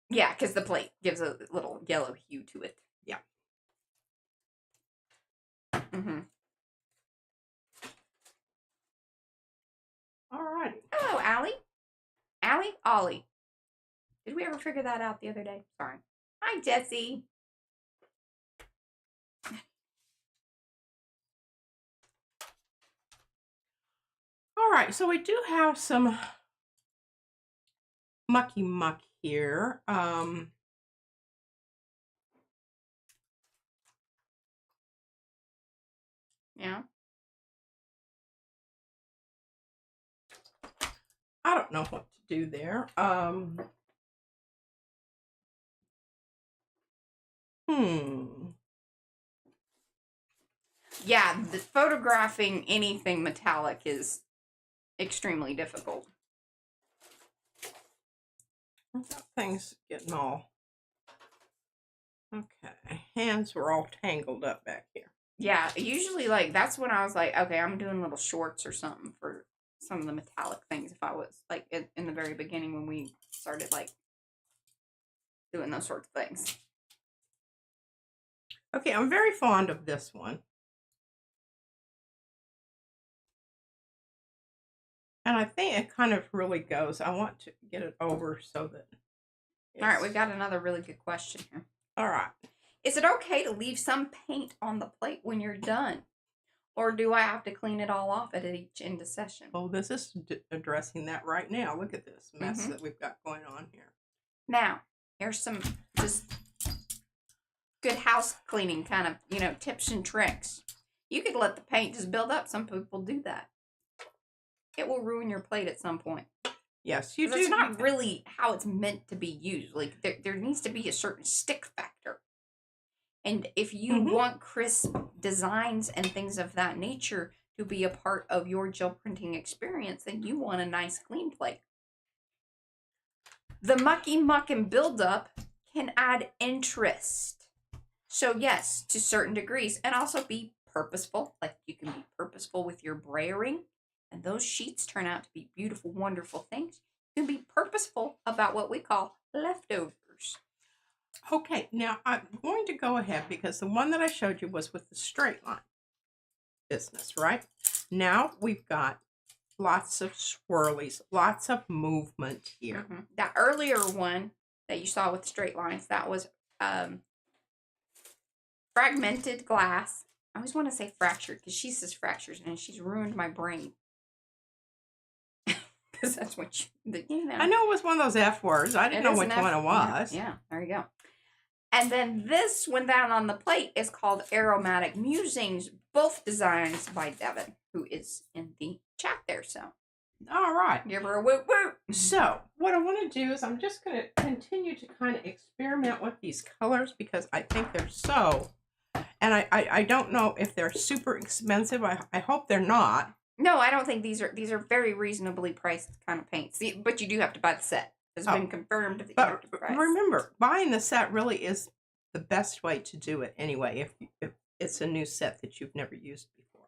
Yeah, because the plate gives a little yellow hue to it. Yeah. Mm-hmm. All right. Hello, Allie. Allie? Ollie. Did we ever figure that out the other day? Sorry. Hi, Jessie. All right, so we do have some mucky muck here. Yeah. I don't know what to do there. Yeah, photographing anything metallic is extremely difficult. That thing's getting all... Okay, hands were all tangled up back here. Yeah, usually, like, that's when I was like, okay, I'm doing little shorts or something for some of the metallic things if I was, like, in the very beginning when we started, like, doing those sorts of things. Okay, I'm very fond of this one. And I think it kind of really goes. I want to get it over so that... All right, we've got another really good question here. All right. Is it okay to leave some paint on the plate when you're done? Or do I have to clean it all off at each end of session? Oh, this is addressing that right now. Look at this mess that we've got going on here. Now, here's some just good house cleaning kind of, you know, tips and tricks. You could let the paint just build up. Some people do that. It will ruin your plate at some point. Yes, you do. It's not really how it's meant to be used. Like, there needs to be a certain stick factor. And if you want crisp designs and things of that nature to be a part of your gel printing experience, then you want a nice clean plate. The mucky muck and buildup can add interest. So yes, to certain degrees, and also be purposeful. Like, you can be purposeful with your brayering, and those sheets turn out to be beautiful, wonderful things. You can be purposeful about what we call leftovers. Okay, now I'm going to go ahead because the one that I showed you was with the straight line business, right? Now we've got lots of swirlies, lots of movement here. That earlier one that you saw with straight lines, that was fragmented glass. I always want to say fractured because she says fractures and she's ruined my brain. Because that's what you know. I know it was one of those F words. I didn't know which one it was. Yeah, there you go. And then this one down on the plate is called Aromatic Musings, both designs by Devin, who is in the chat there. So, all right. Give her a whoop whoop. So, what I want to do is I'm just going to continue to kind of experiment with these colors because I think they're so... And I don't know if they're super expensive. I hope they're not. No, I don't think these are very reasonably priced kind of paints. See, but you do have to buy the set. It's been confirmed that you have to price. Remember, buying the set really is the best way to do it anyway, if it's a new set that you've never used before.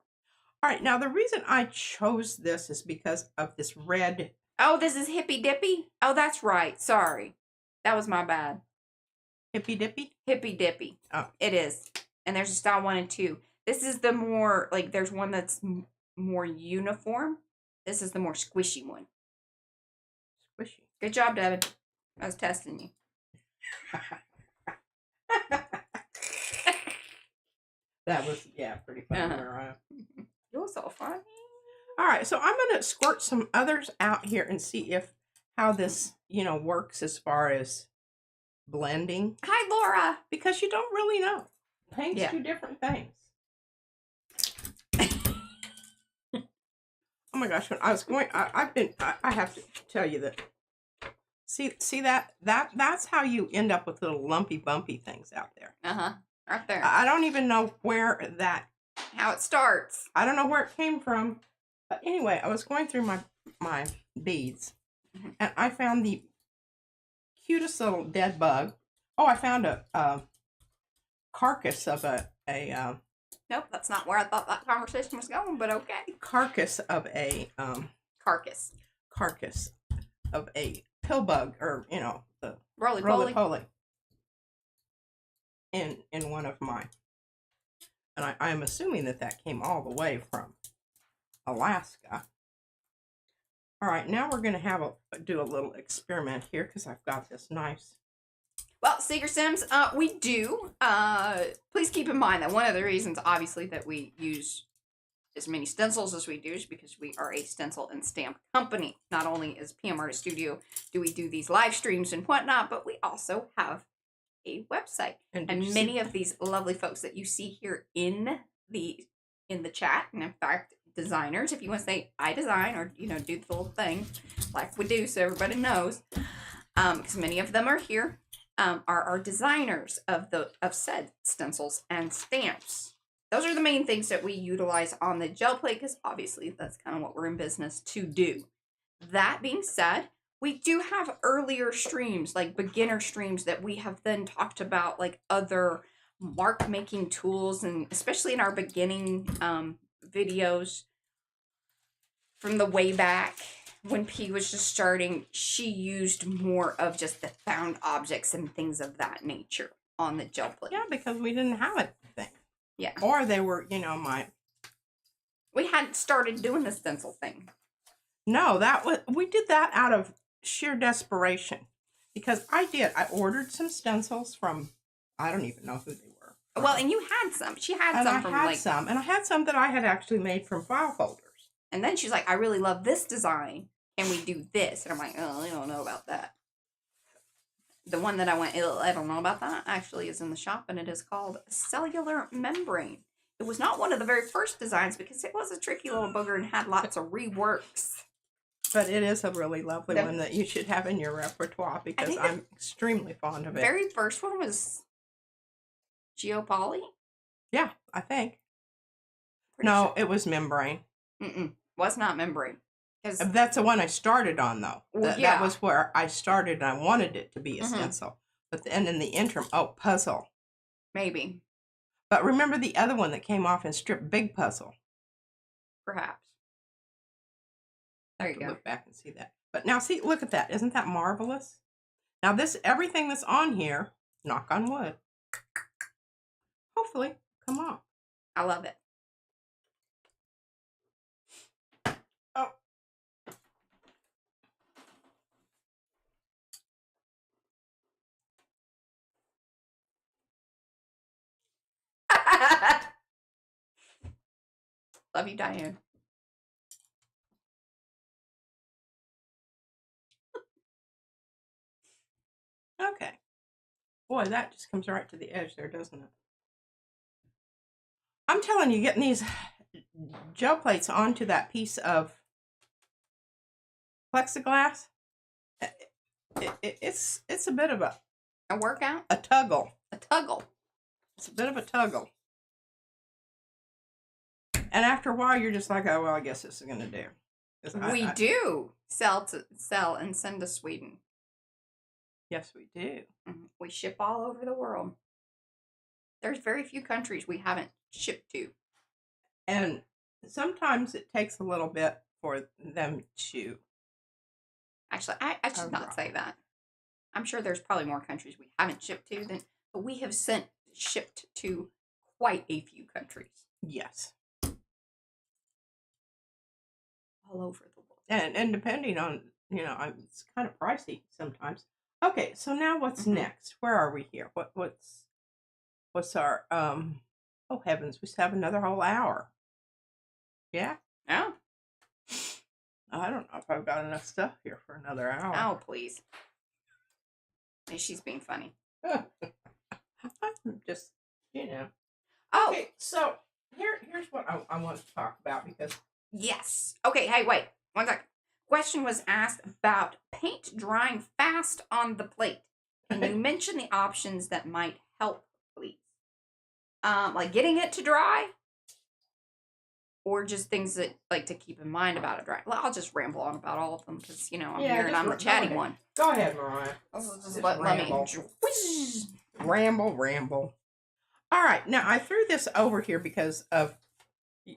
All right, now the reason I chose this is because of this red. Oh, this is Hippy Dippy? Oh, that's right. Sorry. That was my bad. Hippy Dippy? Hippy Dippy. Oh. It is. And there's a style 1 and 2. This is the more, like, there's one that's more uniform. This is the more squishy one. Squishy. Good job, Devin. I was testing you. That was, yeah, pretty funny, Mariah. You're so funny. All right, so I'm going to squirt some others out here and see how this, works as far as blending. Hi, Laura. Because you don't really know. Paints do different things. Oh my gosh, when I was going, I have to tell you that. See that's how you end up with little lumpy bumpy things out there. Right there. I don't even know how it starts. I don't know where it came from. But anyway, I was going through my beads and I found the cutest little dead bug. Oh, I found a carcass of a nope, that's not where I thought that conversation was going, but okay. Carcass of a carcass of a pill bug, or the roly-poly in one of mine. And I'm assuming that came all the way from Alaska. All right, now we're going to do a little experiment here because I've got this nice. Well, Seeker Sims, we do. Please keep in mind that one of the reasons, obviously, that we use as many stencils as we do is because we are a stencil and stamp company. Not only as PM Artist Studio do we do these live streams and whatnot, but we also have a website. And many of these lovely folks that you see here in the chat, and in fact, designers, if you want to say I design or do the little thing like we do so everybody knows, because many of them are here. Are our designers of said stencils and stamps those are the main things that we utilize on the gel plate, because obviously that's kind of what we're in business to do. That being said, we do have earlier streams, like beginner streams, that we have then talked about, like other mark making tools, and especially in our beginning videos from the way back when P was just starting, she used more of just the found objects and things of that nature on the gel plate. Yeah, because we didn't have anything. Yeah. Or they were, we hadn't started doing the stencil thing. No, we did that out of sheer desperation. Because I ordered some stencils from, I don't even know who they were. Well, and you had some. She had some from like... And I had some that I had actually made from file folders. And then she's like, I really love this design. Can we do this? And I'm like, oh, I don't know about that. The one that I went, I don't know about that, actually is in the shop, and it is called Cellular Membrane. It was not one of the very first designs because it was a tricky little booger and had lots of reworks. But it is a really lovely one that you should have in your repertoire, because I'm extremely fond of it. The very first one was Geopoly? Yeah, I think. No, it was Membrane. Was not Membrane. That's the one I started on, though. Well, that was where I started, and I wanted it to be a stencil. But then in the interim, Puzzle. Maybe. But remember the other one that came off and stripped Big Puzzle? Perhaps. There you go. Look back and see that. But now, see, look at that. Isn't that marvelous? Now, everything that's on here, knock on wood, hopefully come off. I love it. Oh. Love you, Diane. Okay. Boy, that just comes right to the edge there, doesn't it? I'm telling you, getting these gel plates onto that piece of plexiglass, it's a bit of a workout? A tuggle. A tuggle. It's a bit of a tuggle. And after a while, you're just like, oh, well, I guess this is going to do. We do sell and send to Sweden. Yes, we do. We ship all over the world. There's very few countries we haven't shipped to. And sometimes it takes a little bit for them to... Actually, I should not say that. I'm sure there's probably more countries we haven't shipped to, but we have shipped to quite a few countries. Yes. All over the world. And depending on, it's kind of pricey sometimes. Okay, so now what's next? Where are we here? What's our, oh heavens, we still have another whole hour. Yeah? Yeah. I don't know if I've got enough stuff here for another hour. Oh, please. She's being funny. I'm just, Oh. Okay, so here's what I want to talk about, because... Yes. Okay, hey, wait. 1 second. Question was asked about paint drying fast on the plate. Can you mention the options that might help, please? Like getting it to dry? Or just things that, like, to keep in mind about it dry? Well, I'll just ramble on about all of them because, I'm here and I'm the chatty one. Go ahead, Mariah. Let me... Ramble. All right, now I threw this over here because of...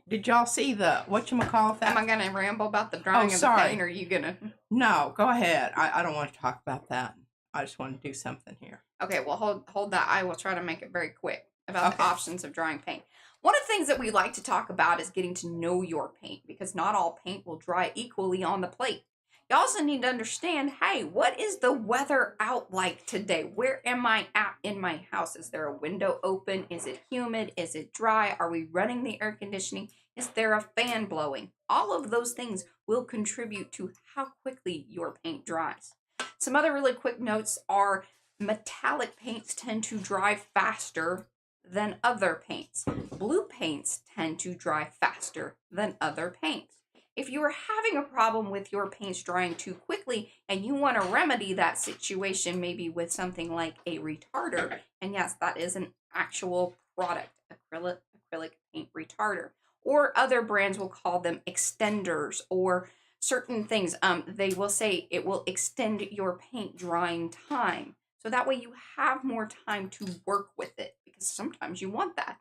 Did y'all see the, whatchamacallit that? Am I going to ramble about the drying of the paint, or are you going to? No, go ahead. I don't want to talk about that. I just want to do something here. Okay, well, hold that. I will try to make it very quick about the options of drying paint. One of the things that we like to talk about is getting to know your paint, because not all paint will dry equally on the plate. You also need to understand, hey, what is the weather out like today? Where am I at in my house? Is there a window open? Is it humid? Is it dry? Are we running the air conditioning? Is there a fan blowing? All of those things will contribute to how quickly your paint dries. Some other really quick notes are metallic paints tend to dry faster than other paints. Blue paints tend to dry faster than other paints. If you are having a problem with your paints drying too quickly and you want to remedy that situation, maybe with something like a retarder, and yes, that is an actual product, acrylic paint retarder. Or other brands will call them extenders or certain things. They will say it will extend your paint drying time. So that way you have more time to work with it, because sometimes you want that.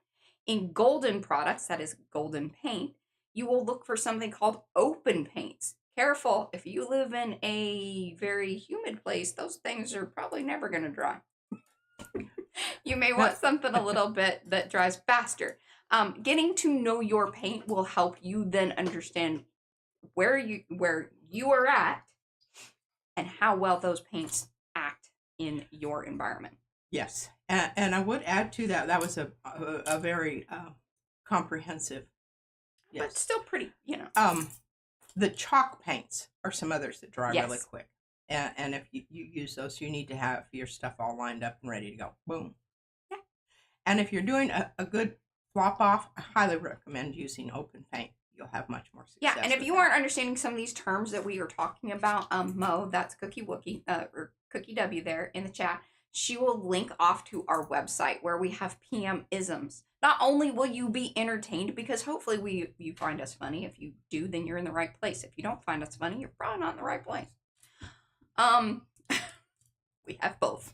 In golden products, that is golden paint, you will look for something called open paints. Careful, if you live in a very humid place, those things are probably never going to dry. You may want something a little bit that dries faster. Getting to know your paint will help you then understand where you are at and how well those paints act in your environment. Yes, and I would add to that, that was a very comprehensive. Yes. But still pretty, you know. The chalk paints are some others that dry really quick. And if you use those, you need to have your stuff all lined up and ready to go. Boom. Yeah. And if you're doing a good flop off, I highly recommend using open paint. You'll have much more success. Yeah, and if you aren't understanding some of these terms that we are talking about, Mo, that's Cookie Wookie, or Cookie W there in the chat, she will link off to our website where we have PM isms. Not only will you be entertained, because hopefully you find us funny. If you do, then you're in the right place. If you don't find us funny, you're probably not in the right place. We have both.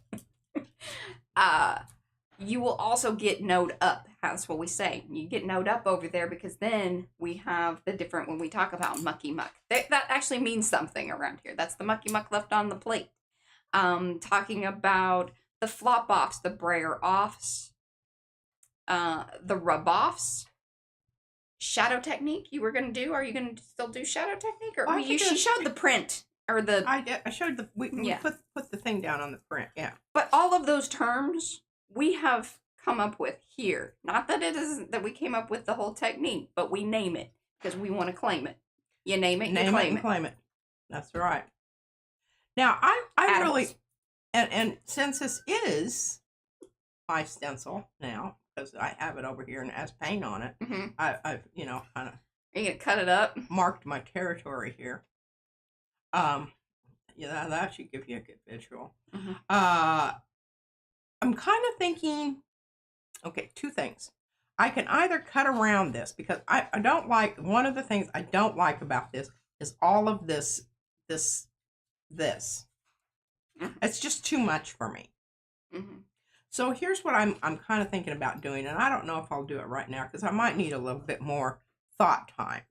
You will also get node up. That's what we say. You get node up over there, because then we have the different, when we talk about mucky muck. That actually means something around here. That's the mucky muck left on the plate. Talking about the flop offs, the brayer offs, the rub offs. Shadow technique you were going to do. Are you going to still do shadow technique? Or she showed the print. Or the I showed the we put the thing down on the print, yeah. But all of those terms we have come up with here. Not that it isn't that we came up with the whole technique, but we name it because we want to claim it. You name it, you claim it. That's right. Now I really and since this is my stencil now, because I have it over here and it has paint on it, I've kind of. Are you gonna cut it up? Marked my territory here. Yeah, that should give you a good visual. I'm kind of thinking, okay, two things. I can either cut around this, because I don't like, one of the things I don't like about this is all of this. It's just too much for me. So here's what I'm kind of thinking about doing, and I don't know if I'll do it right now, because I might need a little bit more thought time.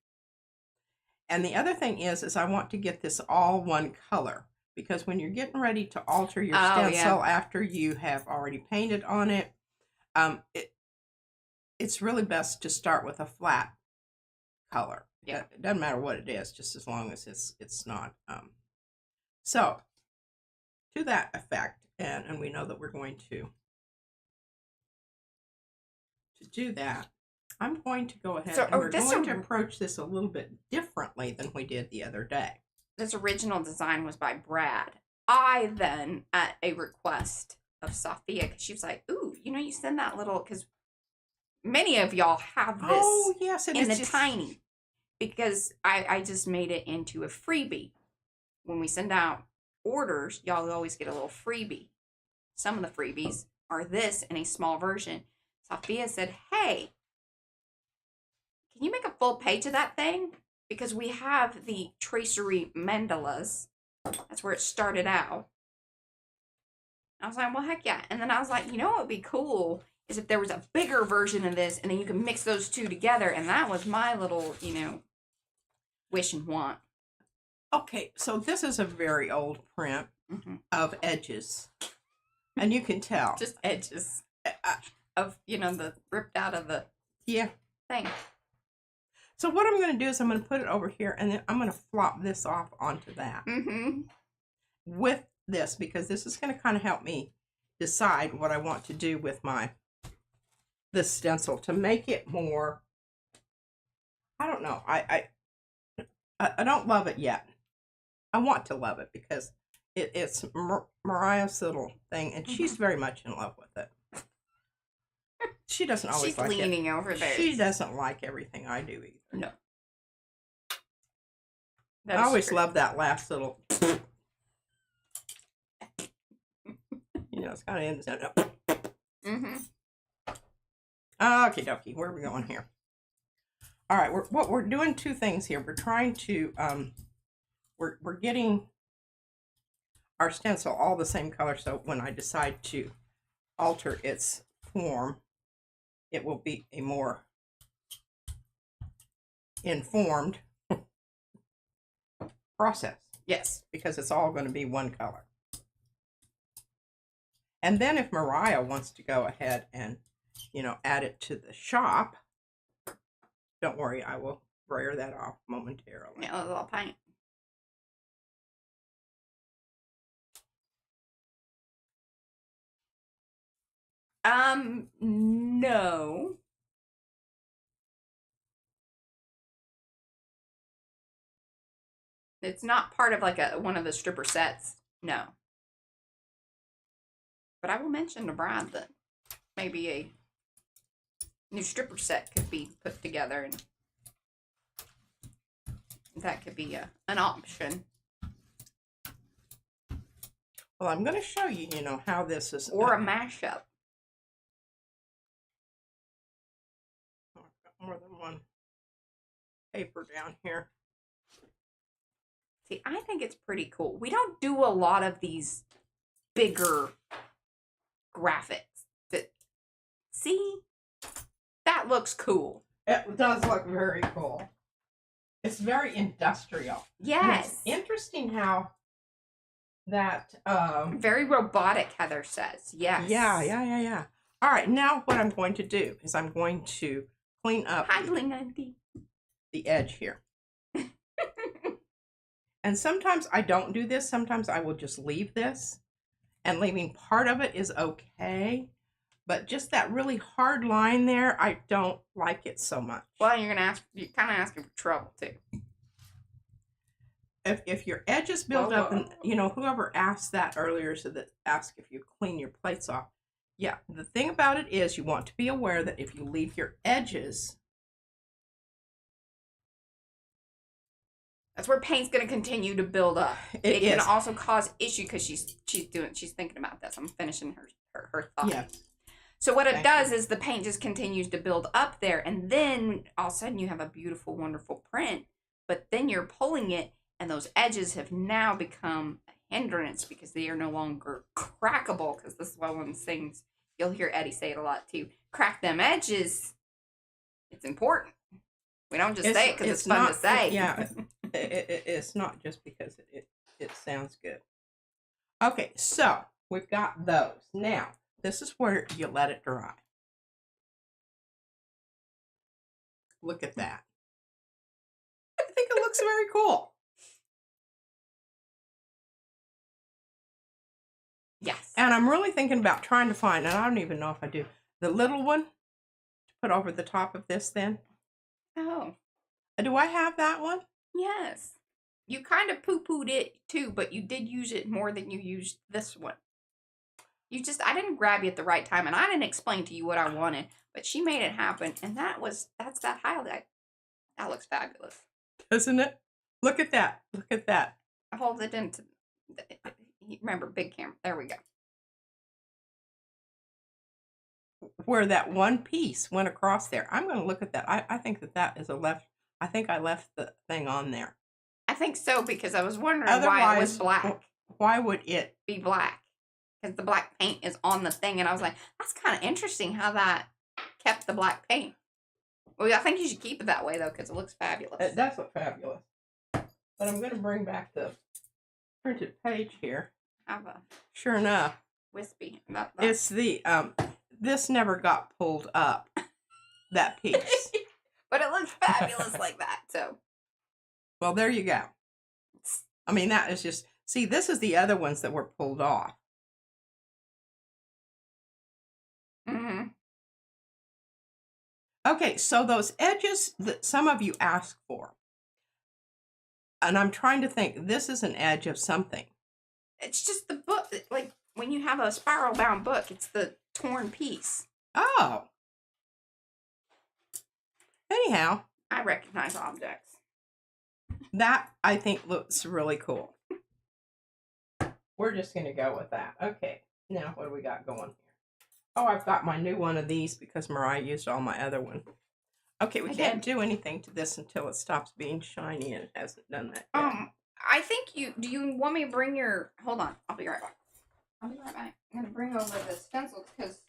And the other thing is I want to get this all one color, because when you're getting ready to alter your stencil after you have already painted on it, it's really best to start with a flat color. Yeah, it doesn't matter what it is, just as long as it's not. So to that effect, and we know that we're going to do that. I'm going to go ahead and we're going to approach this a little bit differently than we did the other day. This original design was by Brad. I then, at a request of Sophia, because she was like, ooh, you send that little, because many of y'all have this in the tiny, because I just made it into a freebie. When we send out orders, y'all always get a little freebie. Some of the freebies are this in a small version. Sophia said, hey, can you make a full page of that thing? Because we have the tracery mandalas. That's where it started out. I was like, well, heck yeah. And then I was like, what would be cool is if there was a bigger version of this, and then you can mix those two together. And that was my little, wish and want. Okay, so this is a very old print of edges. And you can tell. Just edges. Of, the ripped out of the thing. So what I'm going to do is I'm going to put it over here, and then I'm going to flop this off onto that. With this, because this is going to kind of help me decide what I want to do with this stencil to make it more, I don't know, I don't love it yet. I want to love it because it's Mariah's little thing, and she's very much in love with it. She doesn't always like it. She's leaning over there. She doesn't like everything I do either. No. I always love that last little. It's kind of in the center. Okay, dokie. Where are we going here? All right, we're doing two things here. We're trying to we're getting our stencil all the same color, so when I decide to alter its form, it will be a more informed process. Yes. Because it's all going to be one color. And then if Mariah wants to go ahead and, you know, add it to the shop, don't worry, I will brayer that off momentarily. Yeah, a little paint. No. It's not part of like one of the stripper sets. No. But I will mention to Brad that maybe a new stripper set could be put together, and that could be an option. Well, I'm going to show you, you know, how this is. Or a mashup. Oh, I've got more than one paper down here. See, I think it's pretty cool. We don't do a lot of these bigger graphics. But see, that looks cool. It does look very cool. It's very industrial. Yes. It's interesting how that very robotic, Heather says. Yes. Yeah. All right, now what I'm going to do is I'm going to clean up the edge here. And sometimes I don't do this. Sometimes I will just leave this. And leaving part of it is okay. But just that really hard line there, I don't like it so much. Well, you're kind of asking for trouble too. If your edge is built up, and you know, whoever asked that earlier, so that ask if you clean your plates off. Yeah, the thing about it is you want to be aware that if you leave your edges, that's where paint's going to continue to build up. It can also cause issue because she's thinking about this. I'm finishing her thought. Yes. So what it does is the paint just continues to build up there, and then all of a sudden you have a beautiful, wonderful print. But then you're pulling it, and those edges have now become a hindrance because they are no longer crackable. Because this is one of those things you'll hear Eddie say it a lot too. Crack them edges. It's important. We don't just say it because it's fun to say. Yeah, it's not just because it sounds good. Okay, so we've got those. Now, this is where you let it dry. Look at that. I think it looks very cool. Yes. And I'm really thinking about trying to find, and I don't even know if I do, the little one to put over the top of this then. Oh. Do I have that one? Yes. You kind of poo-pooed it too, but you did use it more than you used this one. I didn't grab you at the right time, and I didn't explain to you what I wanted, but she made it happen, and that's that highlight. That looks fabulous. Doesn't it? Look at that. Look at that. I hold it into, remember, big camera. There we go. Where that one piece went across there. I'm going to look at that. I think that is a left. I think I left the thing on there. I think so, because I was wondering why it was black. Why would it be black? Because the black paint is on the thing, and I was like, that's kind of interesting how that kept the black paint. Well, I think you should keep it that way, though, because it looks fabulous. It does look fabulous. But I'm going to bring back the printed page here. Sure enough. Wispy. It's the, this never got pulled up, that piece. But it looks fabulous like that, so. Well, there you go. I mean, that is just, see, this is the other ones that were pulled off. Mm-hmm. Okay, so those edges that some of you asked for, and I'm trying to think, this is an edge of something. It's just the book, like when you have a spiral bound book, it's the torn piece. Oh. Anyhow. I recognize objects. That, I think, looks really cool. We're just going to go with that. Okay, now what do we got going here? Oh, I've got my new one of these because Mariah used all my other one. Okay, we can't do anything to this until it stops being shiny, and it hasn't done that yet. I think do you want me to bring your, hold on, I'll be right back. I'm going to bring over the stencils because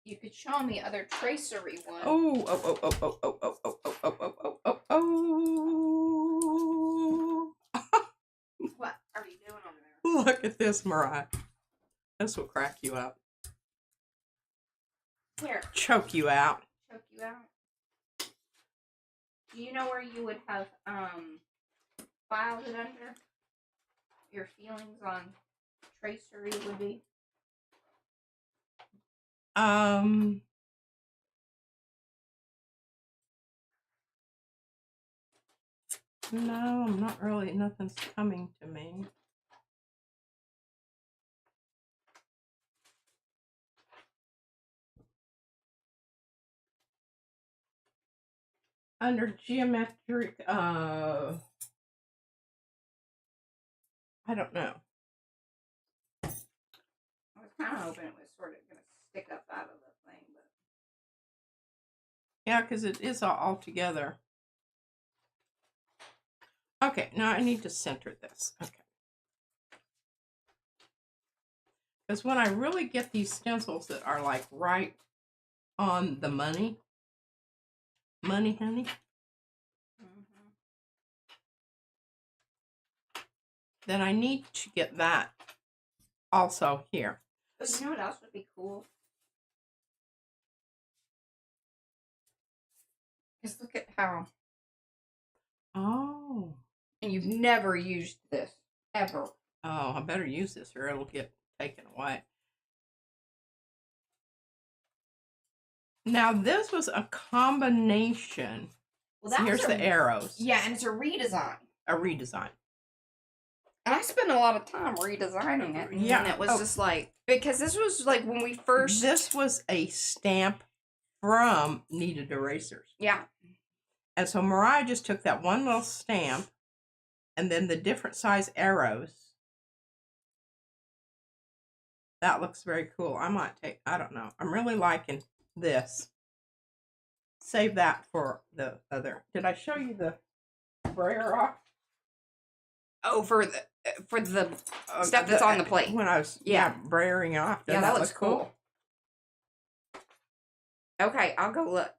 you could show me other tracery ones. Oh. What are you doing over there? Look at this, Mariah. This will crack you up. Here. Choke you out. Choke you out. Do you know where you would have filed it under? Your feelings on tracery would be? No, I'm not really, nothing's coming to me. Under geometric, I don't know. I was kind of hoping it was sort of going to stick up out of the thing, but. Yeah, because it is all together. Okay, now I need to center this. Okay. Because when I really get these stencils that are like right on the money, honey, then I need to get that also here. But you know what else would be cool? Just look at how. Oh. And you've never used this, ever. Oh, I better use this or it'll get taken away. Now, this was a combination. Well, that here's the arrows. Yeah, and it's a redesign. A redesign. And I spent a lot of time redesigning it. Yeah. And it was just like, because this was like when we first. This was a stamp from Kneaded Erasers. Yeah. And so Mariah just took that one little stamp and then the different size arrows. That looks very cool. I might take, I don't know. I'm really liking this. Save that for the other. Did I show you the brayer off? Oh, for the stuff that's on the plate. When I was brayering off. Yeah, that looks cool. Okay, I'll go look.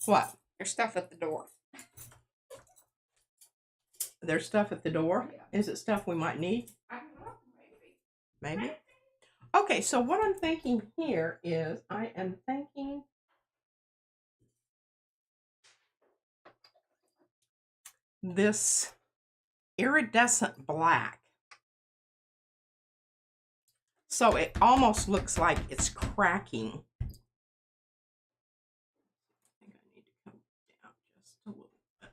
What? There's stuff at the door. There's stuff at the door? Yeah. Is it stuff we might need? I don't know. Maybe. Okay, so what I'm thinking here is I am thinking this iridescent black. So it almost looks like it's cracking. I think I need to come down just a little bit.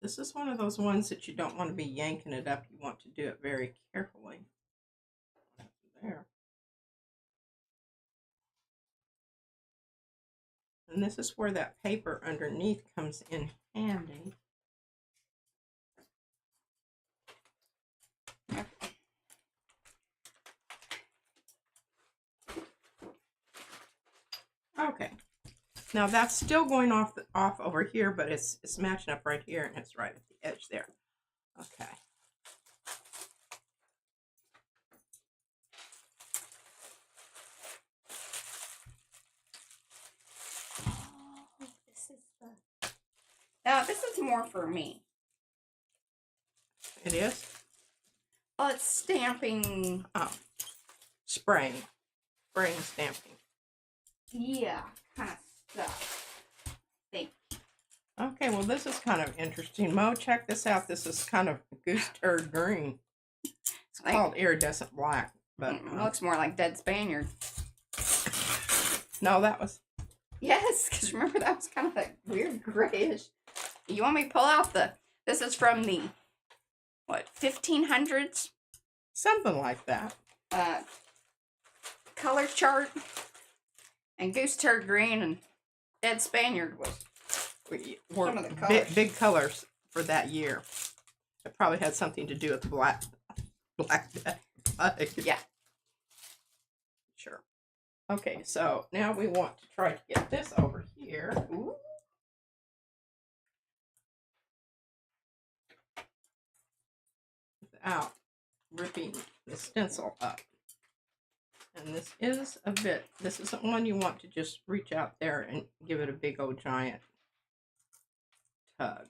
This is one of those ones that you don't want to be yanking it up. You want to do it very carefully. There. And this is where that paper underneath comes in handy. Okay. Now that's still going off over here, but it's matching up right here, and it's right at the edge there. Okay. Now, this is more for me. It is? Oh, it's stamping. Oh. Spraying. Spraying stamping. Yeah, kind of stuff. I think. Okay, well, this is kind of interesting. Mo, check this out. This is kind of goose turd green. It's like, called iridescent black. But it looks more like Dead Spaniard. No, that was... Yes, because remember that was kind of like weird grayish. You want me to pull out this is from the, what, 1500s? Something like that. Color chart. And Goose Turd Green and Dead Spaniard were some of the colors. Big colors for that year. It probably had something to do with the black. Yeah. Sure. Okay, so now we want to try to get this over here. Ooh. Without ripping the stencil up. And this isn't one you want to just reach out there and give it a big old giant tug.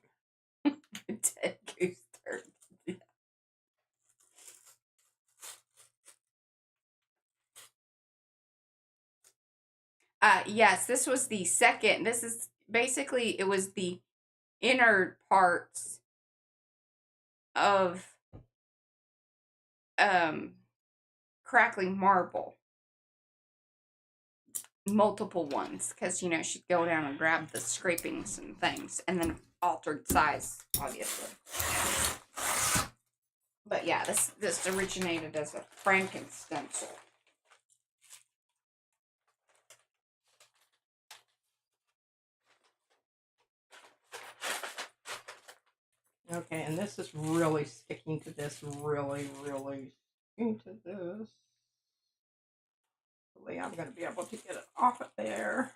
Yes, this was the second. This is basically, it was the inner parts of crackling marble. Multiple ones, because you know she'd go down and grab the scrapings and things, and then altered size, obviously. But yeah, this originated as a Franken-stencil. Okay, and this is really sticking to this, really sticking to this. Hopefully I'm going to be able to get it off of there.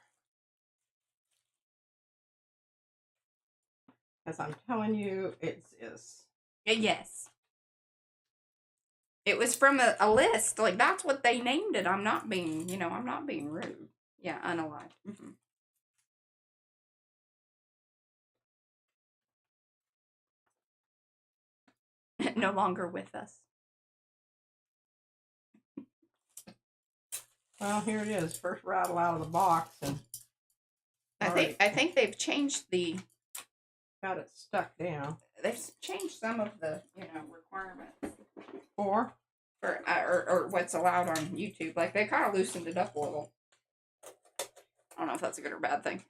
As I'm telling you, it's is. Yes. It was from a list. Like, that's what they named it. I'm not being, I'm not being rude. Yeah, unalive. No longer with us. Well, here it is. First rattle out of the box, and I think they've changed the. Got it stuck down. They've changed some of the requirements or what's allowed on YouTube. Like, they kind of loosened it up a little. I don't know if that's a good or bad thing.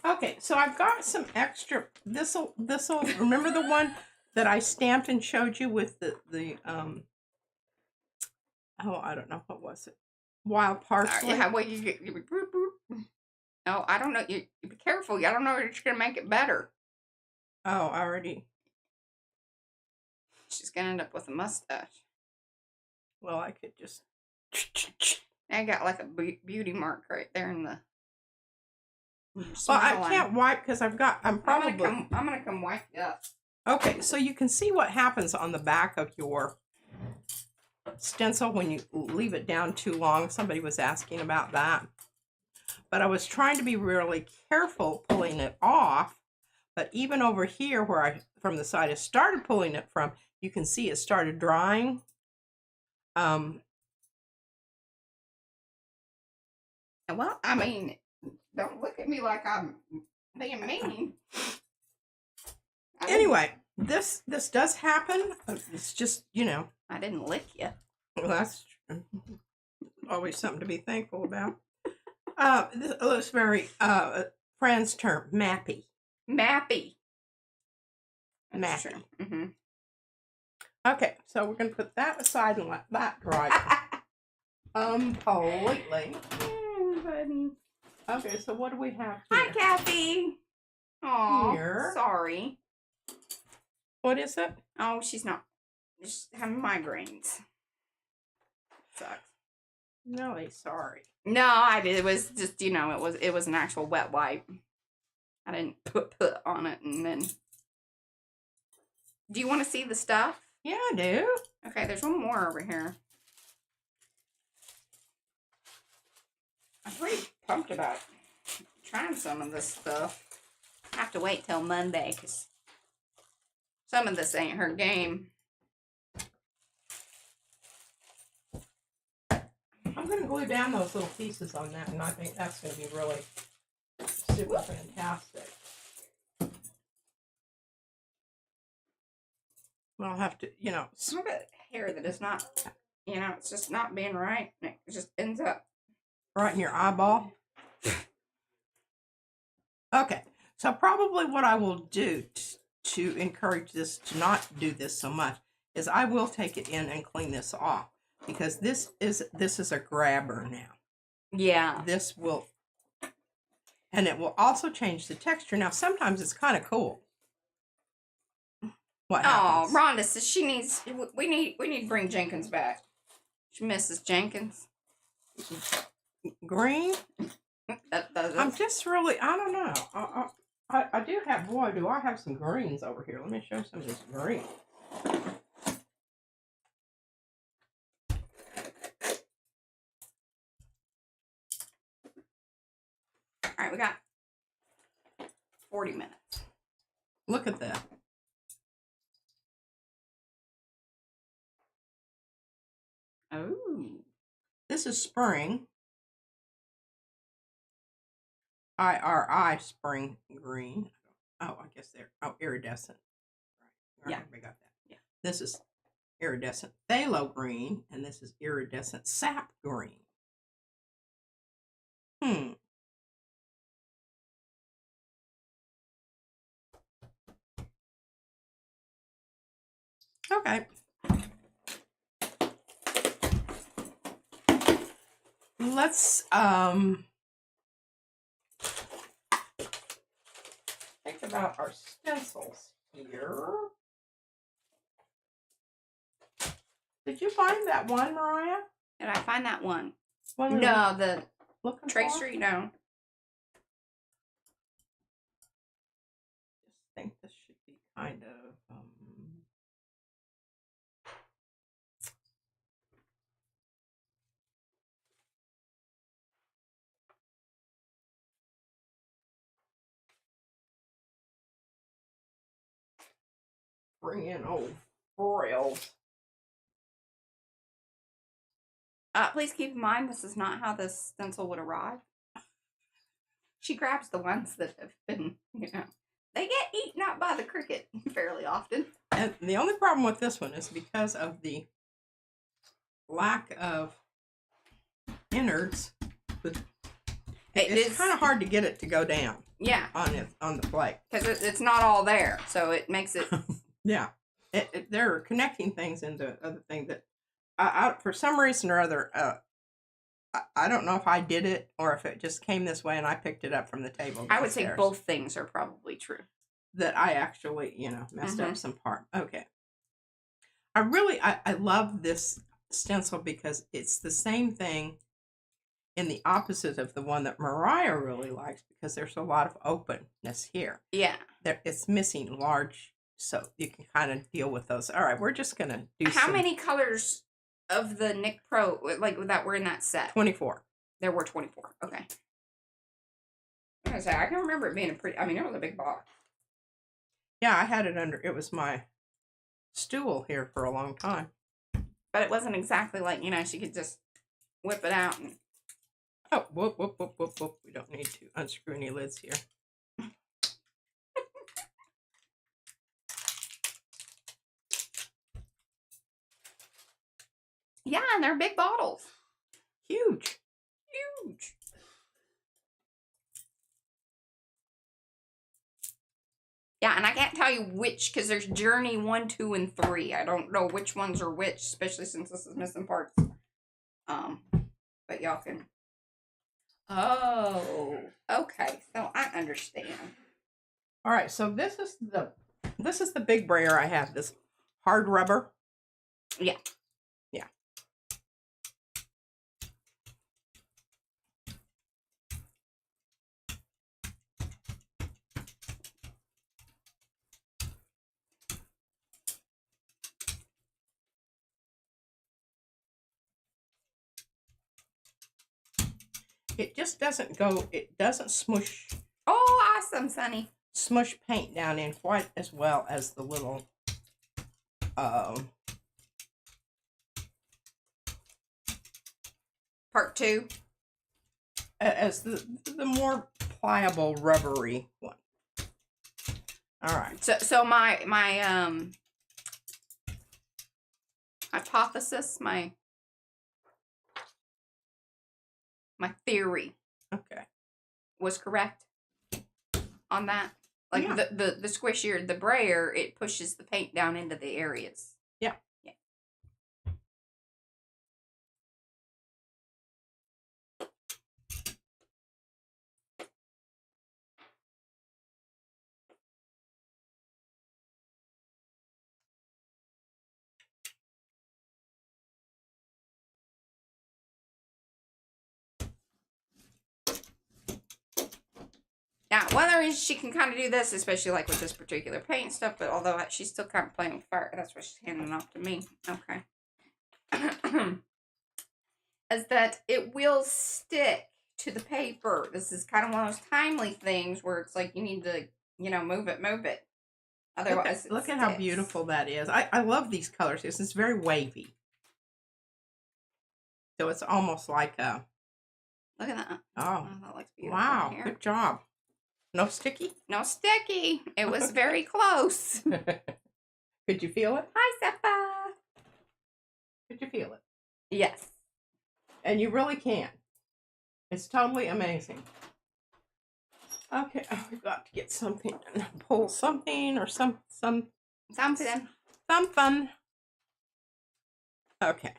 Okay, so I've got some extra. This'll remember the one that I stamped and showed you with the oh, I don't know, what was it? Wild parsley. Yeah, well, you boop, boop. No, I don't know. You be careful. I don't know if you're gonna make it better. Oh, already. She's gonna end up with a mustache. Well, I could just. I got like a beauty mark right there in the. Well, I can't wipe because I'm probably. I'm gonna come wipe you up. Okay, so you can see what happens on the back of your stencil when you leave it down too long. Somebody was asking about that. But I was trying to be really careful pulling it off. But even over here where from the side I started pulling it from, you can see it started drying. Well, I mean, don't look at me like I'm being mean. Anyway, this does happen. It's just, I didn't lick you. Well, that's always something to be thankful about. This looks very, Fran's term, mappy. Mappy. Mappy. Mm-hmm. Okay, so we're going to put that aside and let that dry completely. Buddy. Okay, so what do we have here? Hi, Kathy. Oh, Here. Sorry. What is it? Oh, she's not. She's having migraines. Sucks. Really sorry. No, I did. It was just, it was an actual wet wipe. I didn't put on it and then. Do you want to see the stuff? Yeah, I do. Okay, there's one more over here. I'm pretty pumped about trying some of this stuff. I have to wait till Monday because some of this ain't her game. I'm going to glue down those little pieces on that, and I think that's going to be really super fantastic. I'll have to, Some of it hair that is not, it's just not being right. And it just ends up right in your eyeball. Okay, so probably what I will do to encourage this to not do this so much is I will take it in and clean this off because this is a grabber now. Yeah. This will, and it will also change the texture. Now sometimes it's kind of cool. What happens? Oh, Rhonda says we need to bring Jenkins back. She misses Jenkins. Green? That's I'm just really, I don't know. I do have, boy, do I have some greens over here. Let me show some of this green. all right. We got 40 minutes. Look at that. Oh. This is spring. IRI spring green. Oh, I guess they're, oh, iridescent. Right. Yeah. We got that. Yeah. This is iridescent phthalo green, and this is iridescent sap green. Okay. Let's think about our stencils here. Did you find that one, Mariah? Did I find that one? One No, the looking Trade for? Street, no. Just think this should be kind of bring in old foils. Please keep in mind, this is not how this stencil would arrive. She grabs the ones that have been, they get eaten up by the cricket fairly often. And the only problem with this one is because of the lack of innards, it's kind of hard to get it to go down. Yeah. On the plate. Because it's not all there, so it makes it... Yeah. They're connecting things into other things that, for some reason or other, I don't know if I did it or if it just came this way and I picked it up from the table downstairs. I would say both things are probably true. That I actually, messed up some part. Okay. I love this stencil because it's the same thing in the opposite of the one that Mariah really likes, because there's a lot of openness here. Yeah. It's missing large, so you can kind of deal with those. All right, we're just going to do How many colors of the Nick Pro, that were in that set? 24. There were 24. Okay. I was going to say, I can remember it being it was a big box. Yeah, I had it under, it was my stool here for a long time. But it wasn't exactly like, she could just whip it out and... Oh, whoop, whoop, whoop, whoop, whoop. We don't need to unscrew any lids here. Yeah, and they're big bottles. Huge. Huge. Yeah, and I can't tell you which, because there's Journey 1, 2, and 3. I don't know which ones are which, especially since this is missing parts. But y'all can... Oh, okay. So I understand. All right, so this is the big brayer I have, this hard rubber. Yeah. Yeah. It just doesn't go, it doesn't smush. Oh, awesome, Sonny. Smush paint down in quite as well as the little Part 2. As the more pliable rubbery one. All right. So my hypothesis, my theory, okay, was correct on that. Like, yeah. the squishier, the brayer, it pushes the paint down into the areas. Yeah. Yeah. Now, whether she can kind of do this, especially like with this particular paint stuff, but although she's still kind of playing with fire, that's what she's handing off to me. Okay. Is that it will stick to the paper. This is kind of one of those timely things where it's like you need to, move it. Otherwise, look at how beautiful that is. I love these colors. This is very wavy. So it's almost like a... Look at that. Oh, that looks beautiful. Wow, good job. No sticky? No sticky. It was very close. Could you feel it? Hi, Seppa. Could you feel it? Yes. And you really can. It's totally amazing. Okay, we've got to get something and pull something or something. Okay.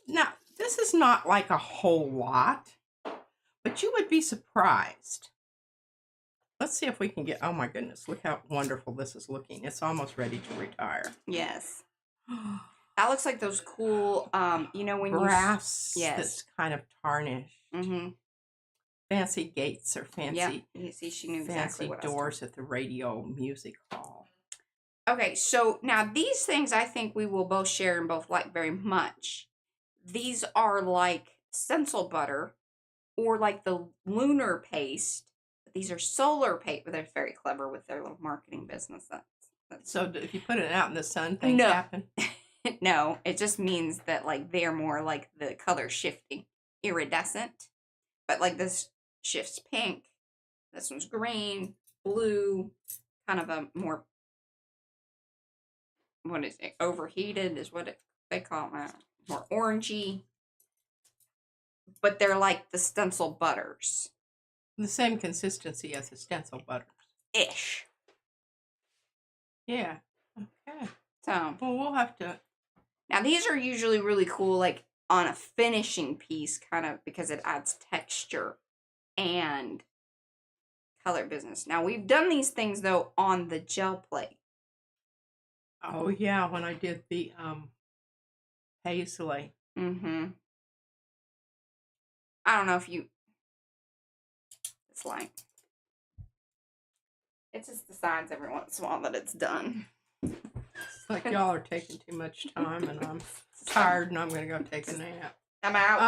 Now, this is not like a whole lot, but you would be surprised. Let's see if we can get, oh my goodness, look how wonderful this is looking. It's almost ready to retire. Yes. That looks like those cool, when brass yes. That's kind of tarnished. Mm-hmm. Fancy gates or fancy, yeah. You see, she knew exactly what doors at the radio music hall. Okay, so now these things I think we will both share and both like very much. These are like stencil butter or like the lunar paste. These are solar paste. They're very clever with their little marketing business. So if you put it out in the sun, things happen? No, it just means that like they're more like the color shifting, iridescent. But like this shifts pink. This one's green, blue, kind of a more, what is it? Overheated is what they call it. More orangey. But they're like the stencil butters. The same consistency as the stencil butters. Ish. Yeah. Okay. So. Well, we'll have to. Now, these are usually really cool, like, on a finishing piece, kind of, because it adds texture and color business. Now, we've done these things, though, on the gel plate. Oh, yeah, when I did the, paisley. Mm-hmm. I don't know if you... It's just decides every once in a while that it's done. It's like y'all are taking too much time, and I'm tired, and I'm going to go take a nap. I'm out.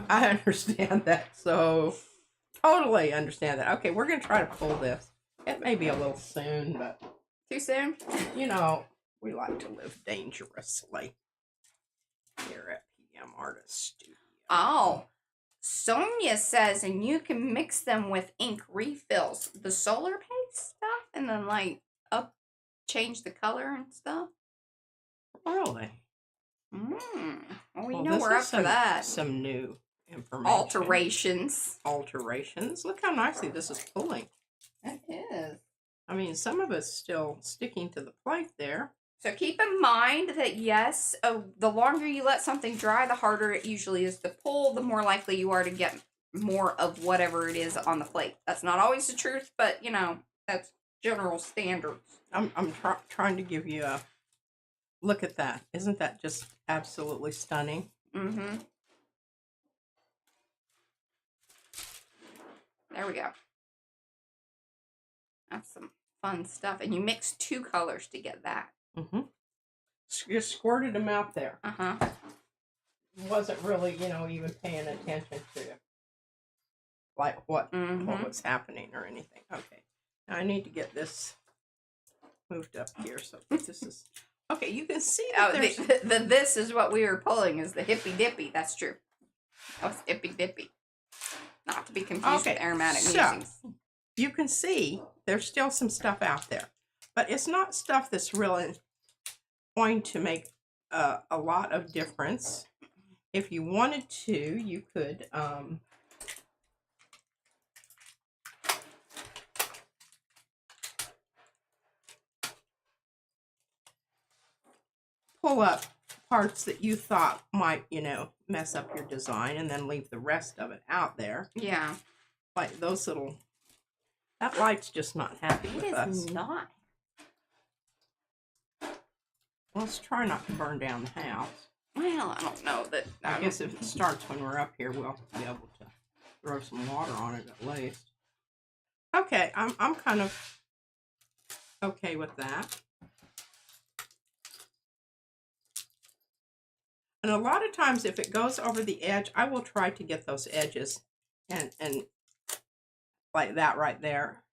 I understand that, so totally understand that. Okay, we're going to try to pull this. It may be a little soon, but... Too soon? We like to live dangerously here at PM Artist Studio. Oh, Sonia says, and you can mix them with ink refills. The solar paste stuff, and then, like, change the color and stuff. Really? Well, we're up for that. Some new information. Alterations. Look how nicely this is pulling. It is. I mean, some of it's still sticking to the plate there. So keep in mind that, yes, the longer you let something dry, the harder it usually is to pull, the more likely you are to get more of whatever it is on the plate. That's not always the truth, but, that's general standards. I'm trying to give you a look at that. Isn't that just absolutely stunning? Mm-hmm. There we go. That's some fun stuff. And you mix two colors to get that. Mm-hmm. Just squirted them out there. Uh-huh. Wasn't really, even paying attention to like what was happening or anything. Okay. Now I need to get this moved up here. So this is okay. You can see that this is what we were pulling is the hippy dippy. That's true. Oh, it's hippy dippy. Not to be confused with aromatic musings. You can see there's still some stuff out there, but it's not stuff that's really going to make a lot of difference. If you wanted to, you could pull up parts that you thought might, mess up your design and then leave the rest of it out there. Yeah. Like those little... That light's just not happy with us. It is not. Let's try not to burn down the house. Well, I don't know that... I guess if it starts when we're up here, we'll be able to throw some water on it at least. Okay, I'm kind of okay with that. And a lot of times if it goes over the edge, I will try to get those edges and like that right there.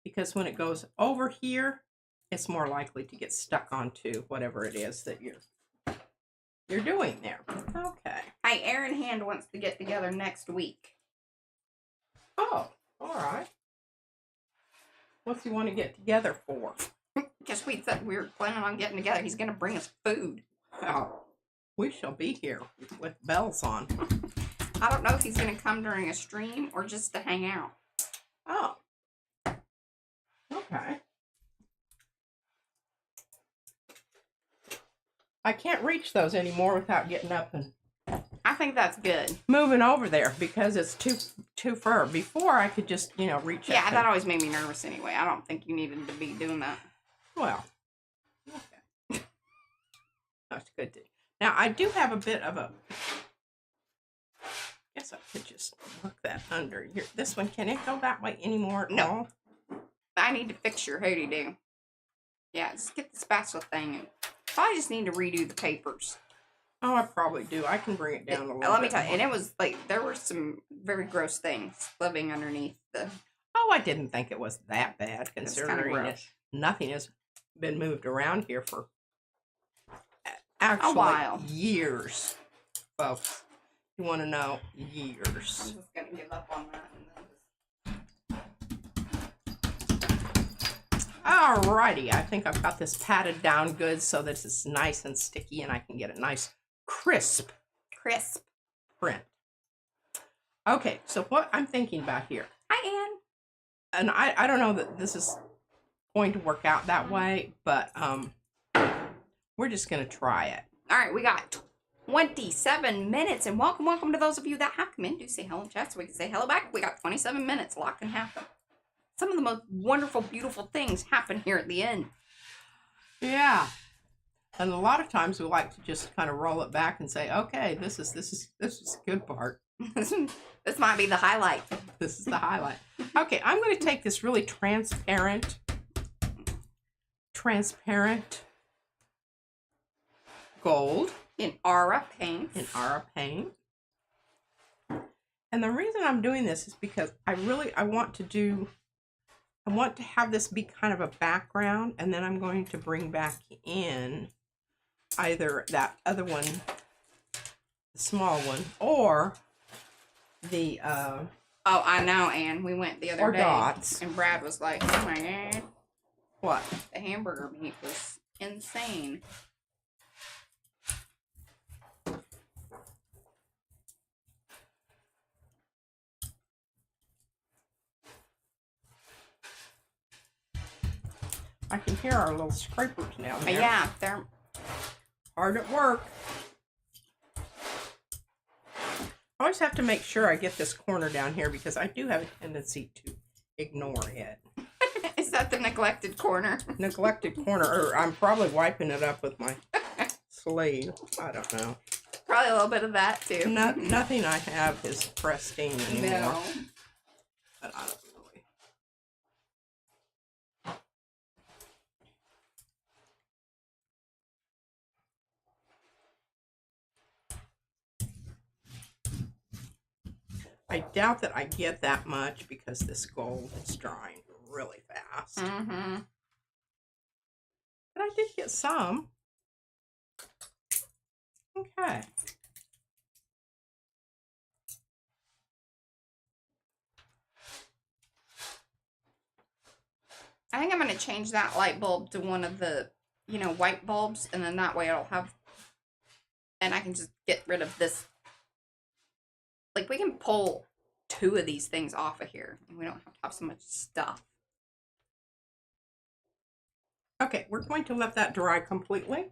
Because when it goes over here, it's more likely to get stuck onto whatever it is that you're doing there. Okay. Hi, Erin Hand wants to get together next week. Oh, all right. What's he want to get together for? Because we thought we were planning on getting together. He's going to bring us food. Well, we shall be here with bells on. I don't know if he's going to come during a stream or just to hang out. Oh. Okay. I can't reach those anymore without getting up and I think that's good. moving over there because it's too far. Before I could just, reach up. Yeah, that always made me nervous anyway. I don't think you needed to be doing that. Well, okay. That's good. Now, I do have a bit of a... I guess I could just work that under here. This one, can it go that way anymore at all? I need to fix your hoodie-doo. Yeah, just get the spatula thing. And probably just need to redo the papers. Oh, I probably do. I can bring it down a little bit. Let me tell you, and it was like, there were some very gross things living underneath the... Oh, I didn't think it was that bad, considering nothing has been moved around here for actually a while. Years, folks. You want to know? Years. I'm just going to give up on that. Alrighty, I think I've got this patted down good so that it's nice and sticky and I can get a nice crisp print. Okay, so what I'm thinking about here. Hi, Ann. And I don't know that this is going to work out that way, but we're just going to try it. All right, we got 27 minutes, and welcome to those of you that have come in. Do say hello in chat so we can say hello back. We got 27 minutes. A lot can happen. Some of the most wonderful, beautiful things happen here at the end. Yeah. And a lot of times we like to just kind of roll it back and say, okay, this is the good part. This might be the highlight. This is the highlight. Okay, I'm going to take this really transparent gold. In Aura paint. And the reason I'm doing this is because I want to have this be kind of a background, and then I'm going to bring back in either that other one, the small one, or the oh, I know, Ann. We went the other day, dots. And Brad was like, "Oh my god, what? The hamburger meat was insane." I can hear our little scrapers now. Yeah, they're hard at work. I always have to make sure I get this corner down here because I do have a tendency to ignore it. Is that the neglected corner? Neglected corner, or I'm probably wiping it up with my sleeve. I don't know. Probably a little bit of that too. Nothing I have is pristine anymore. No. But I don't really. I doubt that I get that much because this gold is drying really fast. Mm-hmm. But I did get some. Okay. I think I'm going to change that light bulb to one of the, white bulbs, and then that way it'll have, and I can just get rid of this. Like, we can pull 2 of these things off of here, and we don't have to have so much stuff. Okay, we're going to let that dry completely.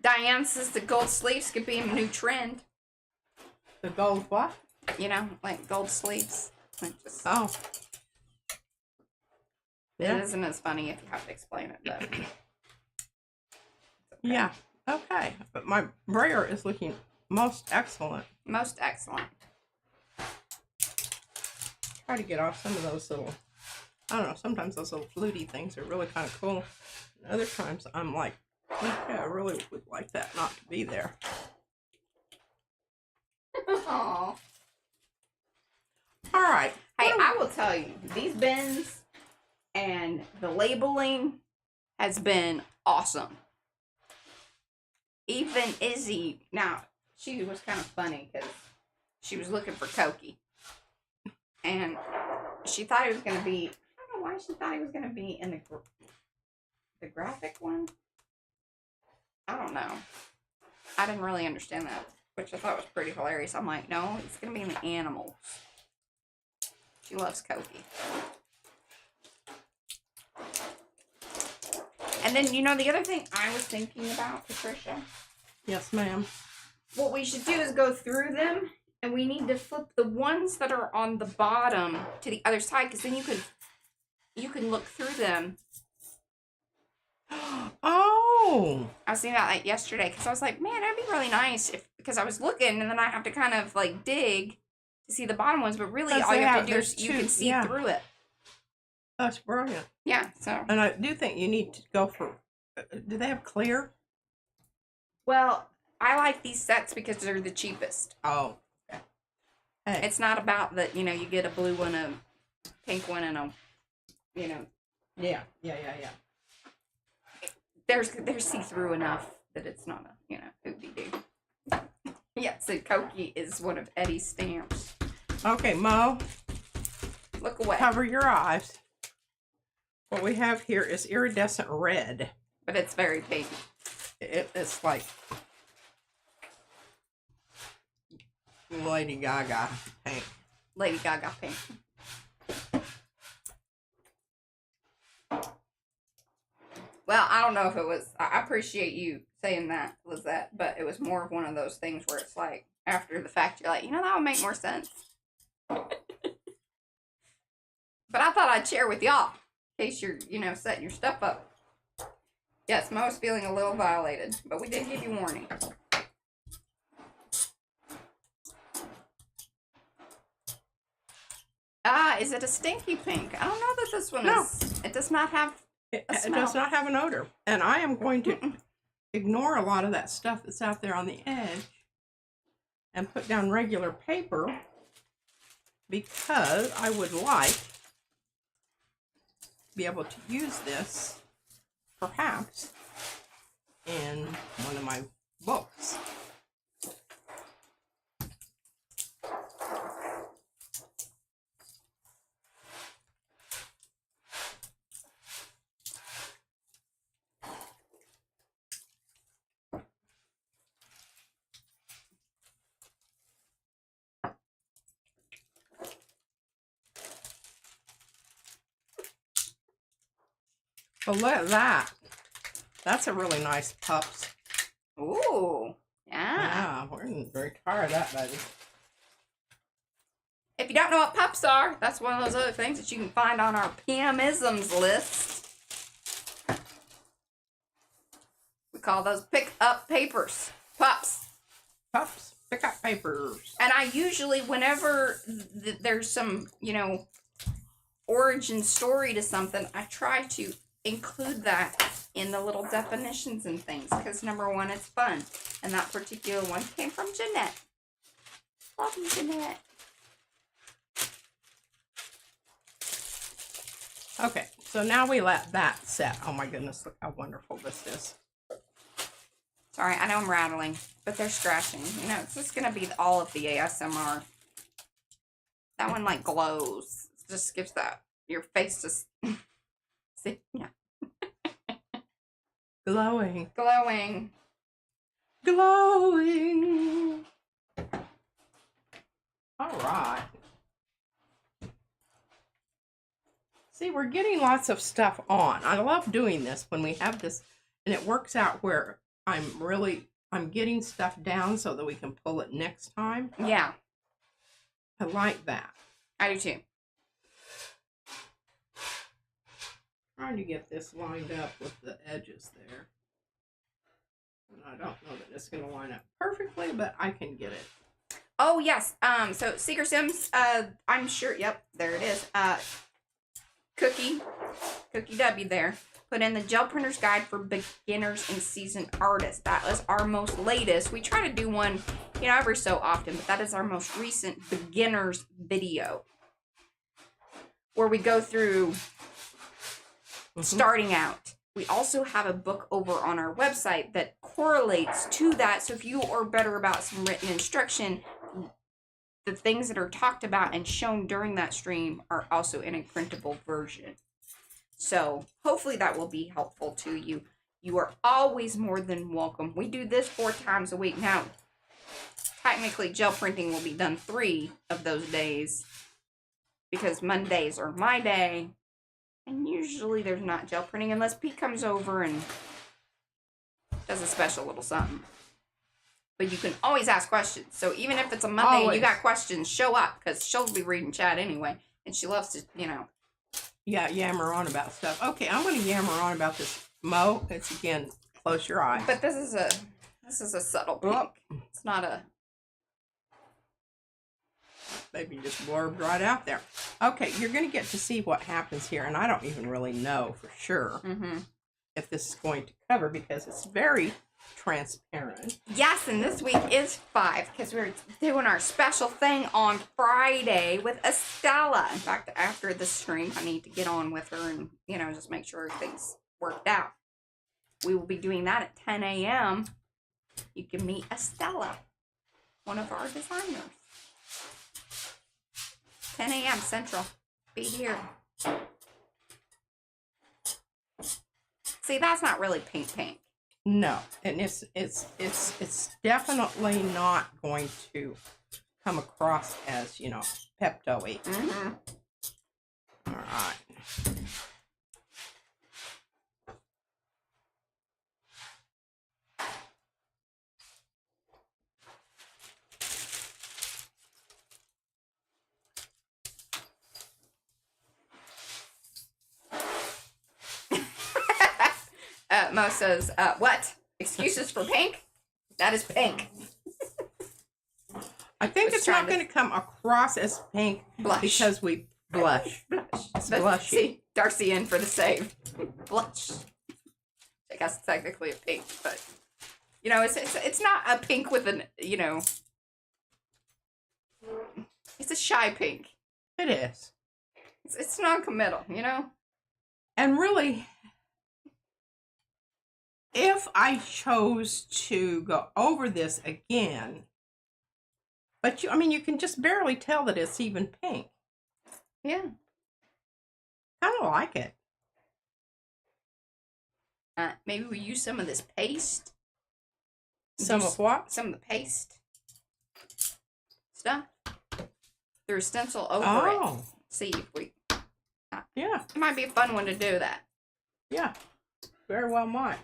Diane says the gold sleeves could be a new trend. The gold what? Like gold sleeves. Oh. It isn't as funny if you have to explain it, but. Okay. Yeah, okay. But my brayer is looking most excellent. Most excellent. try to get off some of those little, I don't know, sometimes those little fluty things are really kind of cool. And other times I'm like, okay, I really would like that not to be there. Aww. All right. Hey, I will tell you, these bins and the labeling has been awesome. Even Izzy, now, she was kind of funny because she was looking for Koki. And she thought he was going to be, I don't know why she thought he was going to be in the graphic one. I don't know. I didn't really understand that, which I thought was pretty hilarious. I'm like, no, it's going to be in the animals. She loves Koki. And then, you know, the other thing I was thinking about, Patricia? Yes, ma'am. What we should do is go through them, and we need to flip the ones that are on the bottom to the other side, because then you can look through them. Oh! I was thinking about that yesterday, because I was like, man, that'd be really nice because I was looking, and then I have to kind of, like, dig to see the bottom ones, but really all you have to do is you can see through it. That's brilliant. Yeah, so. And I do think you need to go for, do they have clear? Well, I like these sets because they're the cheapest. Oh, okay. Hey. It's not about that, you know, you get a blue one, a pink one, and a, you know. Yeah. They're see-through enough that it's not a, you know, oopie-doo. Yeah, so Koki is one of Eddie's stamps. Okay, Mo. Look away. Cover your eyes. What we have here is iridescent red. But it's very pink. It's like Lady Gaga pink. Lady Gaga pink. Well, I don't know if it was, I appreciate you saying that, Lizette, but it was more of one of those things where it's like, after the fact, you're like, you know, that would make more sense. But I thought I'd share with y'all, in case you're, you know, setting your stuff up. Yes, Mo's feeling a little violated, but we did give you warning. Ah, is it a stinky pink? I don't know that this one is. It does not have It does not have an odor. And I am going to ignore a lot of that stuff that's out there on the edge and put down regular paper because I would like to be able to use this perhaps in one of my books. Oh, look at that. That's a really nice pups. Ooh, yeah. Yeah, we're very tired of that, baby. If you don't know what pups are, that's one of those other things that you can find on our PMisms list. We call those pick up papers. Pups. Pups, pick up papers. And I usually, whenever there's some, you know, origin story to something, I try to include that in the little definitions and things, because number one, it's fun. And that particular one came from Jeanette. Love you, Jeanette. Okay, so now we let that set. Oh my goodness, look how wonderful this is. Sorry, I know I'm rattling, but they're scratching. You know, it's just going to be all of the ASMR. That one, like, glows. It just gives that, your face just, see, yeah. Glowing. Glowing. Glowing. All right. See, we're getting lots of stuff on. I love doing this when we have this, and it works out where I'm getting stuff down so that we can pull it next time. Yeah. I like that. I do too. Trying to get this lined up with the edges there. And I don't know that it's going to line up perfectly, but I can get it. Oh yes. So Seeker Sims, I'm sure, yep, there it is. Cookie W there. Put in the Gel Printer's Guide for Beginners and Seasoned Artists. That is our most latest. We try to do one, every so often, but that is our most recent beginners video, where we go through starting out. We also have a book over on our website that correlates to that. So if you are better about some written instruction, the things that are talked about and shown during that stream are also in a printable version. So hopefully that will be helpful to you. You are always more than welcome. We do this 4 times a week. Now, technically gel printing will be done 3 of those days because Mondays are my day. And usually there's not gel printing unless Pete comes over and does a special little something. But you can always ask questions. So even if it's a Monday and you got questions, show up because she'll be reading chat anyway. And she loves to, Yeah, yammer on about stuff. Okay, I'm going to yammer on about this Mo. It's, again, close your eyes. But this is a subtle pink. It's not a... Maybe just blurbed right out there. Okay, you're going to get to see what happens here. And I don't even really know for sure if this is going to cover because it's very transparent. Yes, and this week is 5 because we're doing our special thing on Friday with Estella. In fact, after the stream, I need to get on with her and, just make sure everything's worked out. We will be doing that at 10 a.m. You can meet Estella, one of our designers. 10 a.m. Central. Be here. See, that's not really pink. No, and it's definitely not going to come across as, Pepto-y. All right. Mo says, what? Excuses for pink? That is pink. I think it's not going to come across as pink because we blush. Blushy. See, Darcy in for the save. Blush. I guess it's technically a pink, but it's not a pink with an it's a shy pink. It is. It's non-committal, And really, if I chose to go over this again, but you can just barely tell that it's even pink. Yeah. Kind of like it. Maybe we use some of this paste. Some of what? Some of the paste stuff. There's stencil over it. See if we... yeah. It might be a fun one to do that. Yeah. Very well might.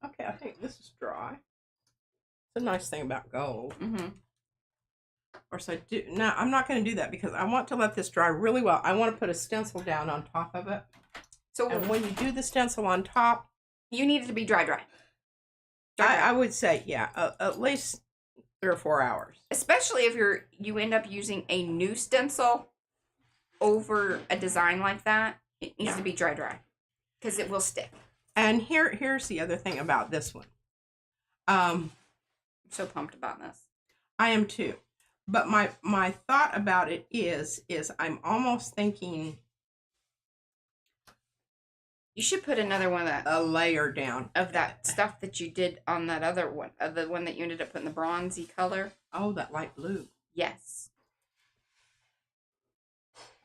Okay, I think this is dry. It's a nice thing about gold. Of course, I'm not going to do that because I want to let this dry really well. I want to put a stencil down on top of it. So, and when you do the stencil on top, you need it to be dry. I would say, yeah, at least 3 or 4 hours. Especially if you end up using a new stencil over a design like that, it needs to be dry because it will stick. And here's the other thing about this one. I'm so pumped about this. I am too. But my thought about it is I'm almost thinking you should put another one of a layer down of that stuff that you did on that other one, the one that you ended up putting the bronzy color. Oh, that light blue. Yes.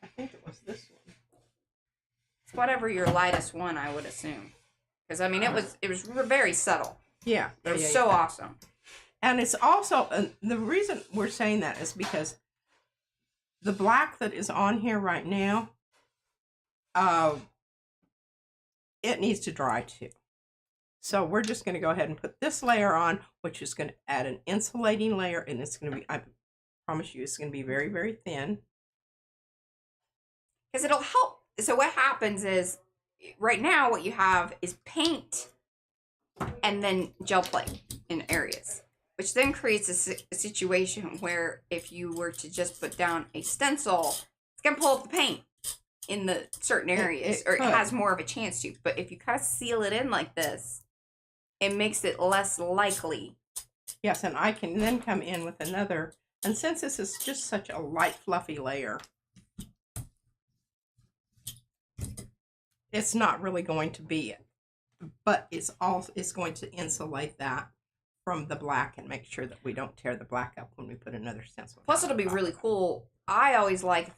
I think it was this one. It's whatever your lightest one, I would assume. Because it was very subtle. Yeah. It was so awesome. And it's also, the reason we're saying that is because the black that is on here right now, it needs to dry too. So we're just going to go ahead and put this layer on, which is going to add an insulating layer. And it's going to be, I promise you, it's going to be very, very thin. Because it'll help. So what happens is, right now what you have is paint and then gel plate in areas. which then creates a situation where if you were to just put down a stencil, it's going to pull up the paint in the certain areas, or it has more of a chance to. But if you kind of seal it in like this, it makes it less likely. Yes, and I can then come in with another, and since this is just such a light, fluffy layer, it's not really going to be it, but it's going to insulate that from the black and make sure that we don't tear the black up when we put another stencil. Plus, it'll be really cool. I always like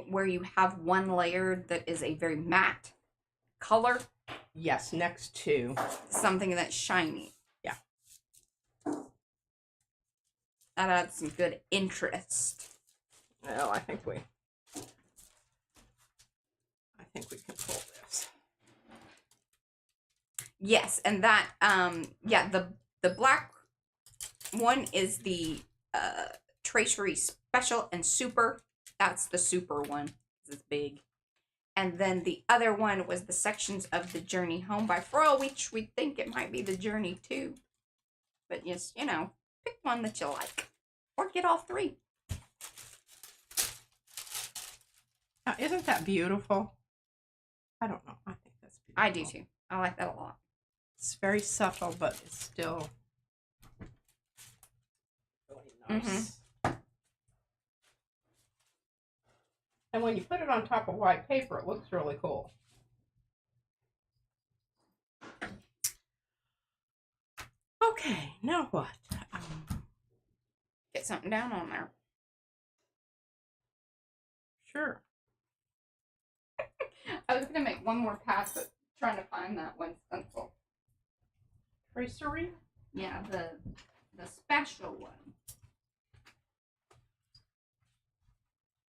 where you have one layer that is a very matte color. Yes, next to something that's shiny. Yeah. That adds some good interest. Well, I think we can pull this. Yes, and that yeah, the black one is the tracery special and super. That's the super one. It's big. And then the other one was the sections of the Journey Home by Froil, which we think it might be the Journey too. But yes, you know, pick one that you like. Or get all three. Now, isn't that beautiful? I don't know. I think that's beautiful. I do too. I like that a lot. It's very subtle, but it's still really nice. And when you put it on top of white paper, it looks really cool. Okay, now what? Get something down on there. Sure. I was going to make one more pass, but trying to find that one stencil. Tracery? Yeah, the special one.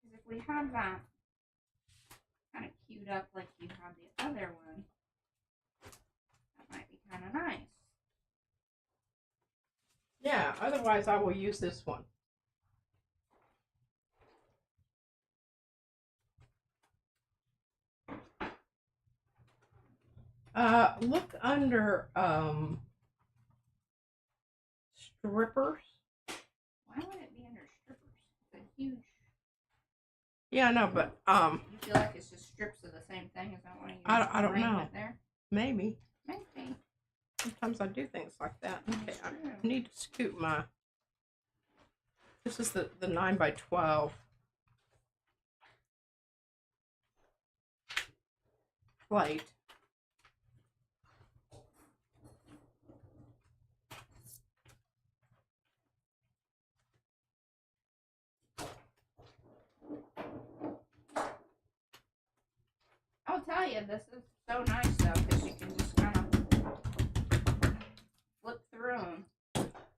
Because if we have that kind of queued up like you have the other one, that might be kind of nice. Yeah, otherwise I will use this one. Look under strippers. Why would it be under strippers? It's a huge. Yeah, no, but You feel like it's just strips of the same thing? Is that what you? I don't know. There? Maybe. Maybe. Sometimes I do things like that. Okay, I need to scoot my. This is the 9x12 plate. I'll tell you, this is so nice though, because you can just kind of flip through them.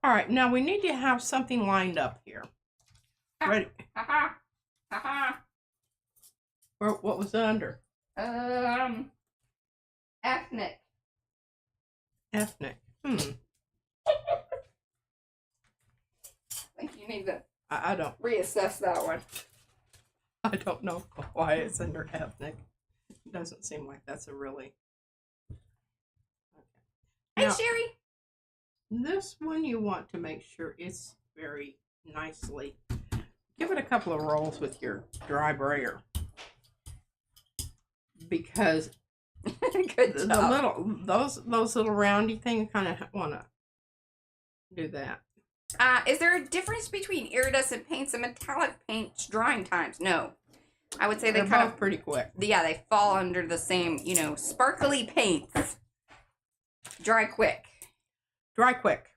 All right, now we need to have something lined up here. Ready? Haha. Haha. What was it under? Ethnic. Ethnic. I think you need to I don't. reassess that one. I don't know why it's under ethnic. It doesn't seem like that's a really. Hey, Now, Sherry. this one you want to make sure it's very nicely. Give it a couple of rolls with your dry brayer, because Good the job. little those little roundy things kind of want to do that. Is there a difference between iridescent paints and metallic paints drying times? No. I would say They're they kind both of pretty quick. Yeah, they fall under the same, you know, sparkly paints. Dry quick. Dry quick.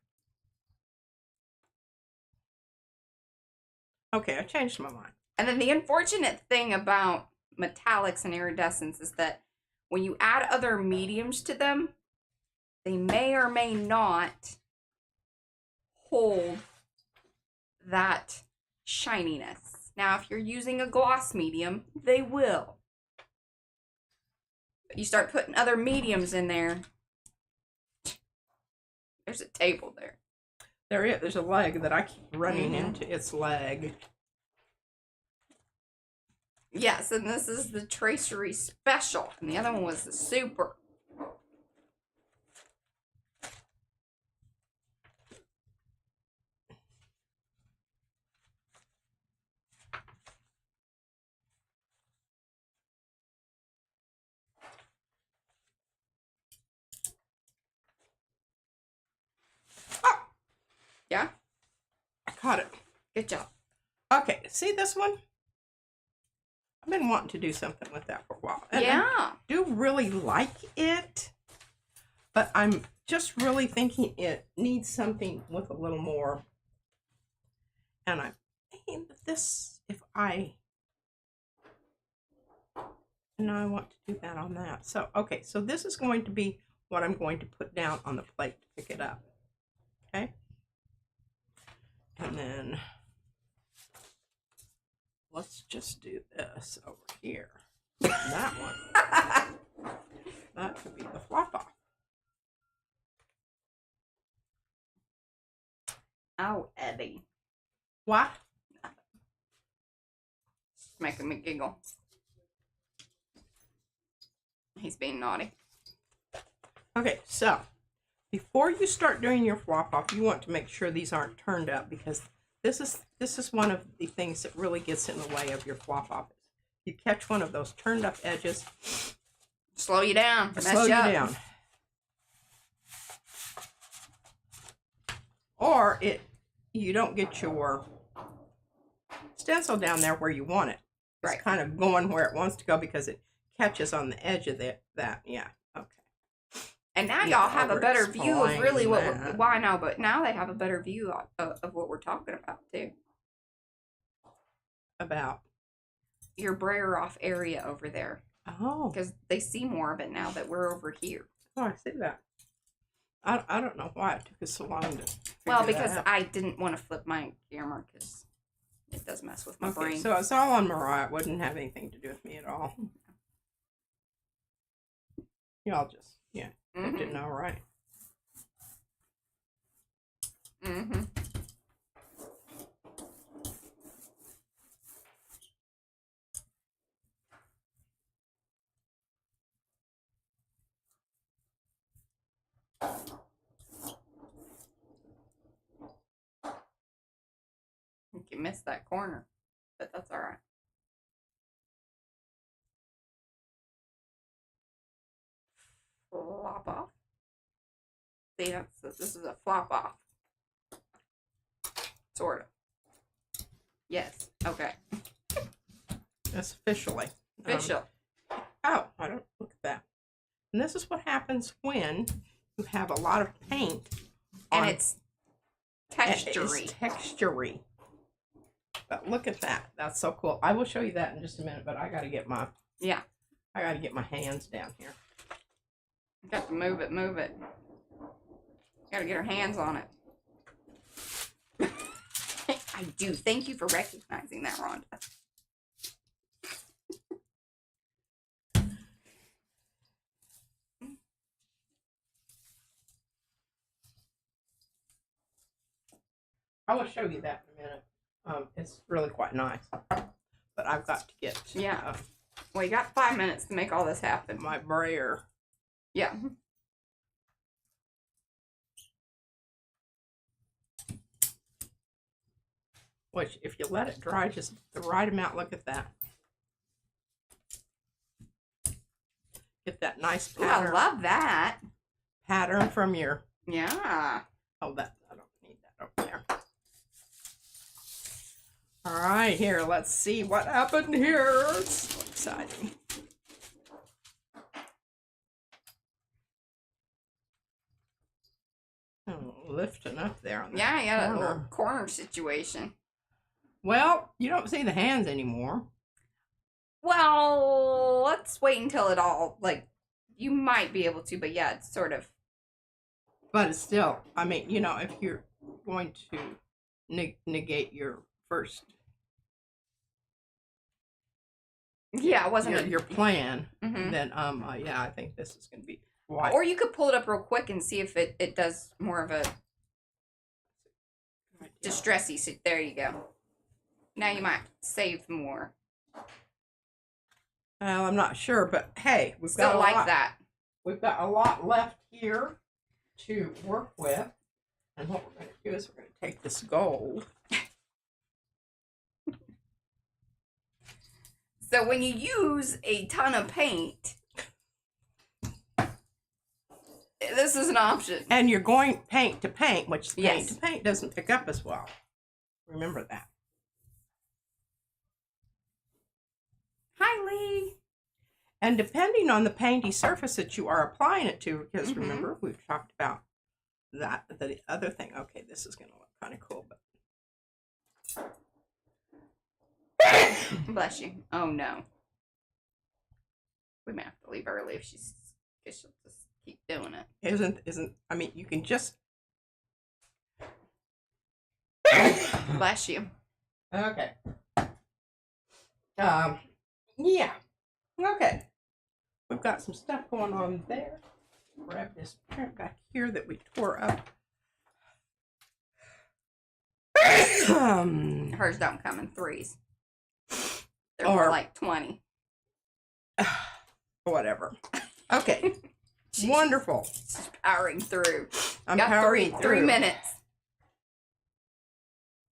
Okay, I changed my mind. And then the unfortunate thing about metallics and iridescents is that when you add other mediums to them, they may or may not hold that shininess. Now, if you're using a gloss medium, they will. But you start putting other mediums in there. There's a table there. There's a leg that I keep running into its leg. Yes, and this is the Tracery Special, and the other one was the Super. I caught it. Good job. Okay, see this one? I've been wanting to do something with that for a while. And yeah. I do really like it, but I'm just really thinking it needs something with a little more. And I'm thinking that this, if I, and I want to do that on that. So, okay, so this is going to be what I'm going to put down on the plate to pick it up. Okay? And then let's just do this over here. That one. That could be the flop off. Oh, Eddie. What? It's making me giggle. He's being naughty. Okay, so before you start doing your flop off, you want to make sure these aren't turned up, because this is one of the things that really gets in the way of your flop off. You catch one of those turned up edges, slow you down. Slow you down. Or you don't get your stencil down there where you want it. It's right. kind of going where it wants to go because it catches on the edge of that. Yeah. Okay. And now y'all have a better view of really what why now, but now they have a better view of what we're talking about too. About your brayer off area over there. Oh. Because they see more of it now that we're over here. Oh, I see that. I don't know why it took us so long to well, because I didn't want to flip my camera because it does mess with my brain. So it's all on Mariah. It wouldn't have anything to do with me at all. Y'all just, yeah, I didn't know, right? Mm-hmm. You missed that corner, but that's all right. Flop off. See, this is a flop off. Sort of. Yes. Okay. That's officially. Official. Oh, I don't look at that. And this is what happens when you have a lot of paint. And it's textury. It's textury. But look at that. That's so cool. I will show you that in just a minute, but I got to get my hands down here. You got to move it, move it. Got to get our hands on it. I do. Thank you for recognizing that, Rhonda. I will show you that in a minute. It's really quite nice. But I've got to get... Yeah. Well, you got 5 minutes to make all this happen. My brayer. Yeah. Which, if you let it dry just the right amount, look at that. Get that nice pattern. Ooh, I love that. Pattern from your... Yeah. Oh, that I don't need that over there. All right, here, let's see what happened here. It's so exciting. Oh, lifting up there on that Yeah, yeah, corner. a little corner situation. Well, you don't see the hands anymore. Well, let's wait until it all, like, you might be able to, but yeah, it's sort of. But it's still, I mean, you know, if you're going to negate your first. Yeah, it wasn't your plan, then, yeah, I think this is going to be white. Or you could pull it up real quick and see if it does more of a distressy. So there you go. Now you might save more. Well, I'm not sure, but hey, we've Still got like that. We've got a lot left here to work with, and what we're going to do is we're going to take this gold. So when you use a ton of paint, this is an option. And you're going paint to paint, which paint to paint doesn't pick up as well. Remember that. Hi, Lee. And depending on the painty surface that you are applying it to, because remember, we've talked about that, the other thing. Okay, this is going to look kind of cool, but. Bless you. Oh, no. We may have to leave early if she'll just keep doing it. Isn't, I mean, you can just. Bless you. Okay. Yeah. Okay. We've got some stuff going on there. Grab this print back here that we tore up. Hers don't come in threes. They're more like 20. Whatever. Okay. Wonderful. She's powering through. I'm Got powering through. 3 minutes.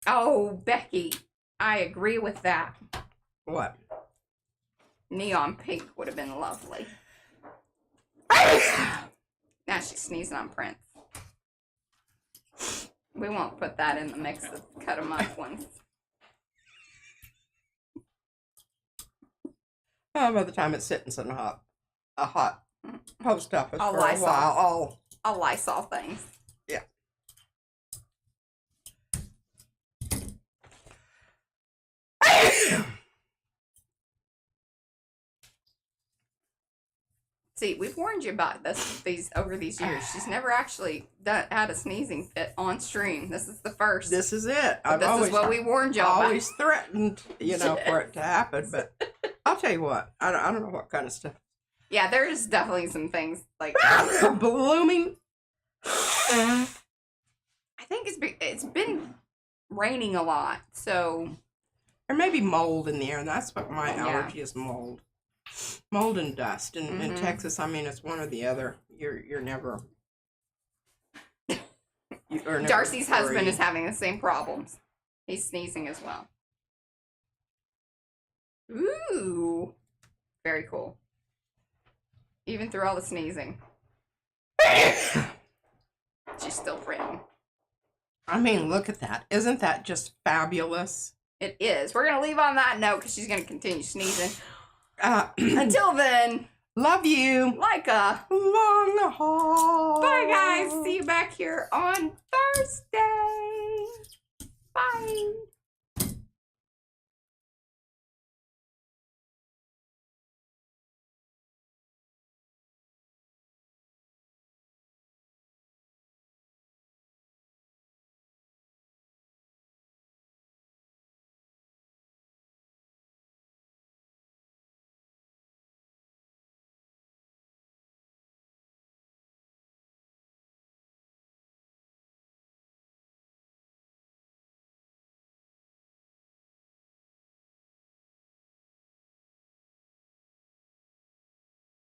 Oh, Becky, I agree with that. What? Neon pink would have been lovely. Now she's sneezing on Prince. We won't put that in the mix of cut 'em up ones. Oh, by the time it's sitting in a hot post office I'll for a Lysol. while, I'll Lysol things. Yeah. See, we've warned you about these over these years. She's never actually had a sneezing fit on stream. This is the first. This is it. This is what we warned y'all about. Always threatened, for it to happen. But I'll tell you what, I don't know what kind of stuff. Yeah, there's definitely some things like blooming. I think it's been raining a lot, so there may be mold in the air, and that's what my allergy is: mold and dust. And in Texas, I mean, it's one or the other. You're never. Darcy's husband is having the same problems. He's sneezing as well. Ooh, very cool. Even through all the sneezing, she's still printing. I mean, look at that. Isn't that just fabulous? It is. We're going to leave on that note because she's going to continue sneezing. Until then, love you. Like a long haul. Bye, guys. See you back here on Thursday.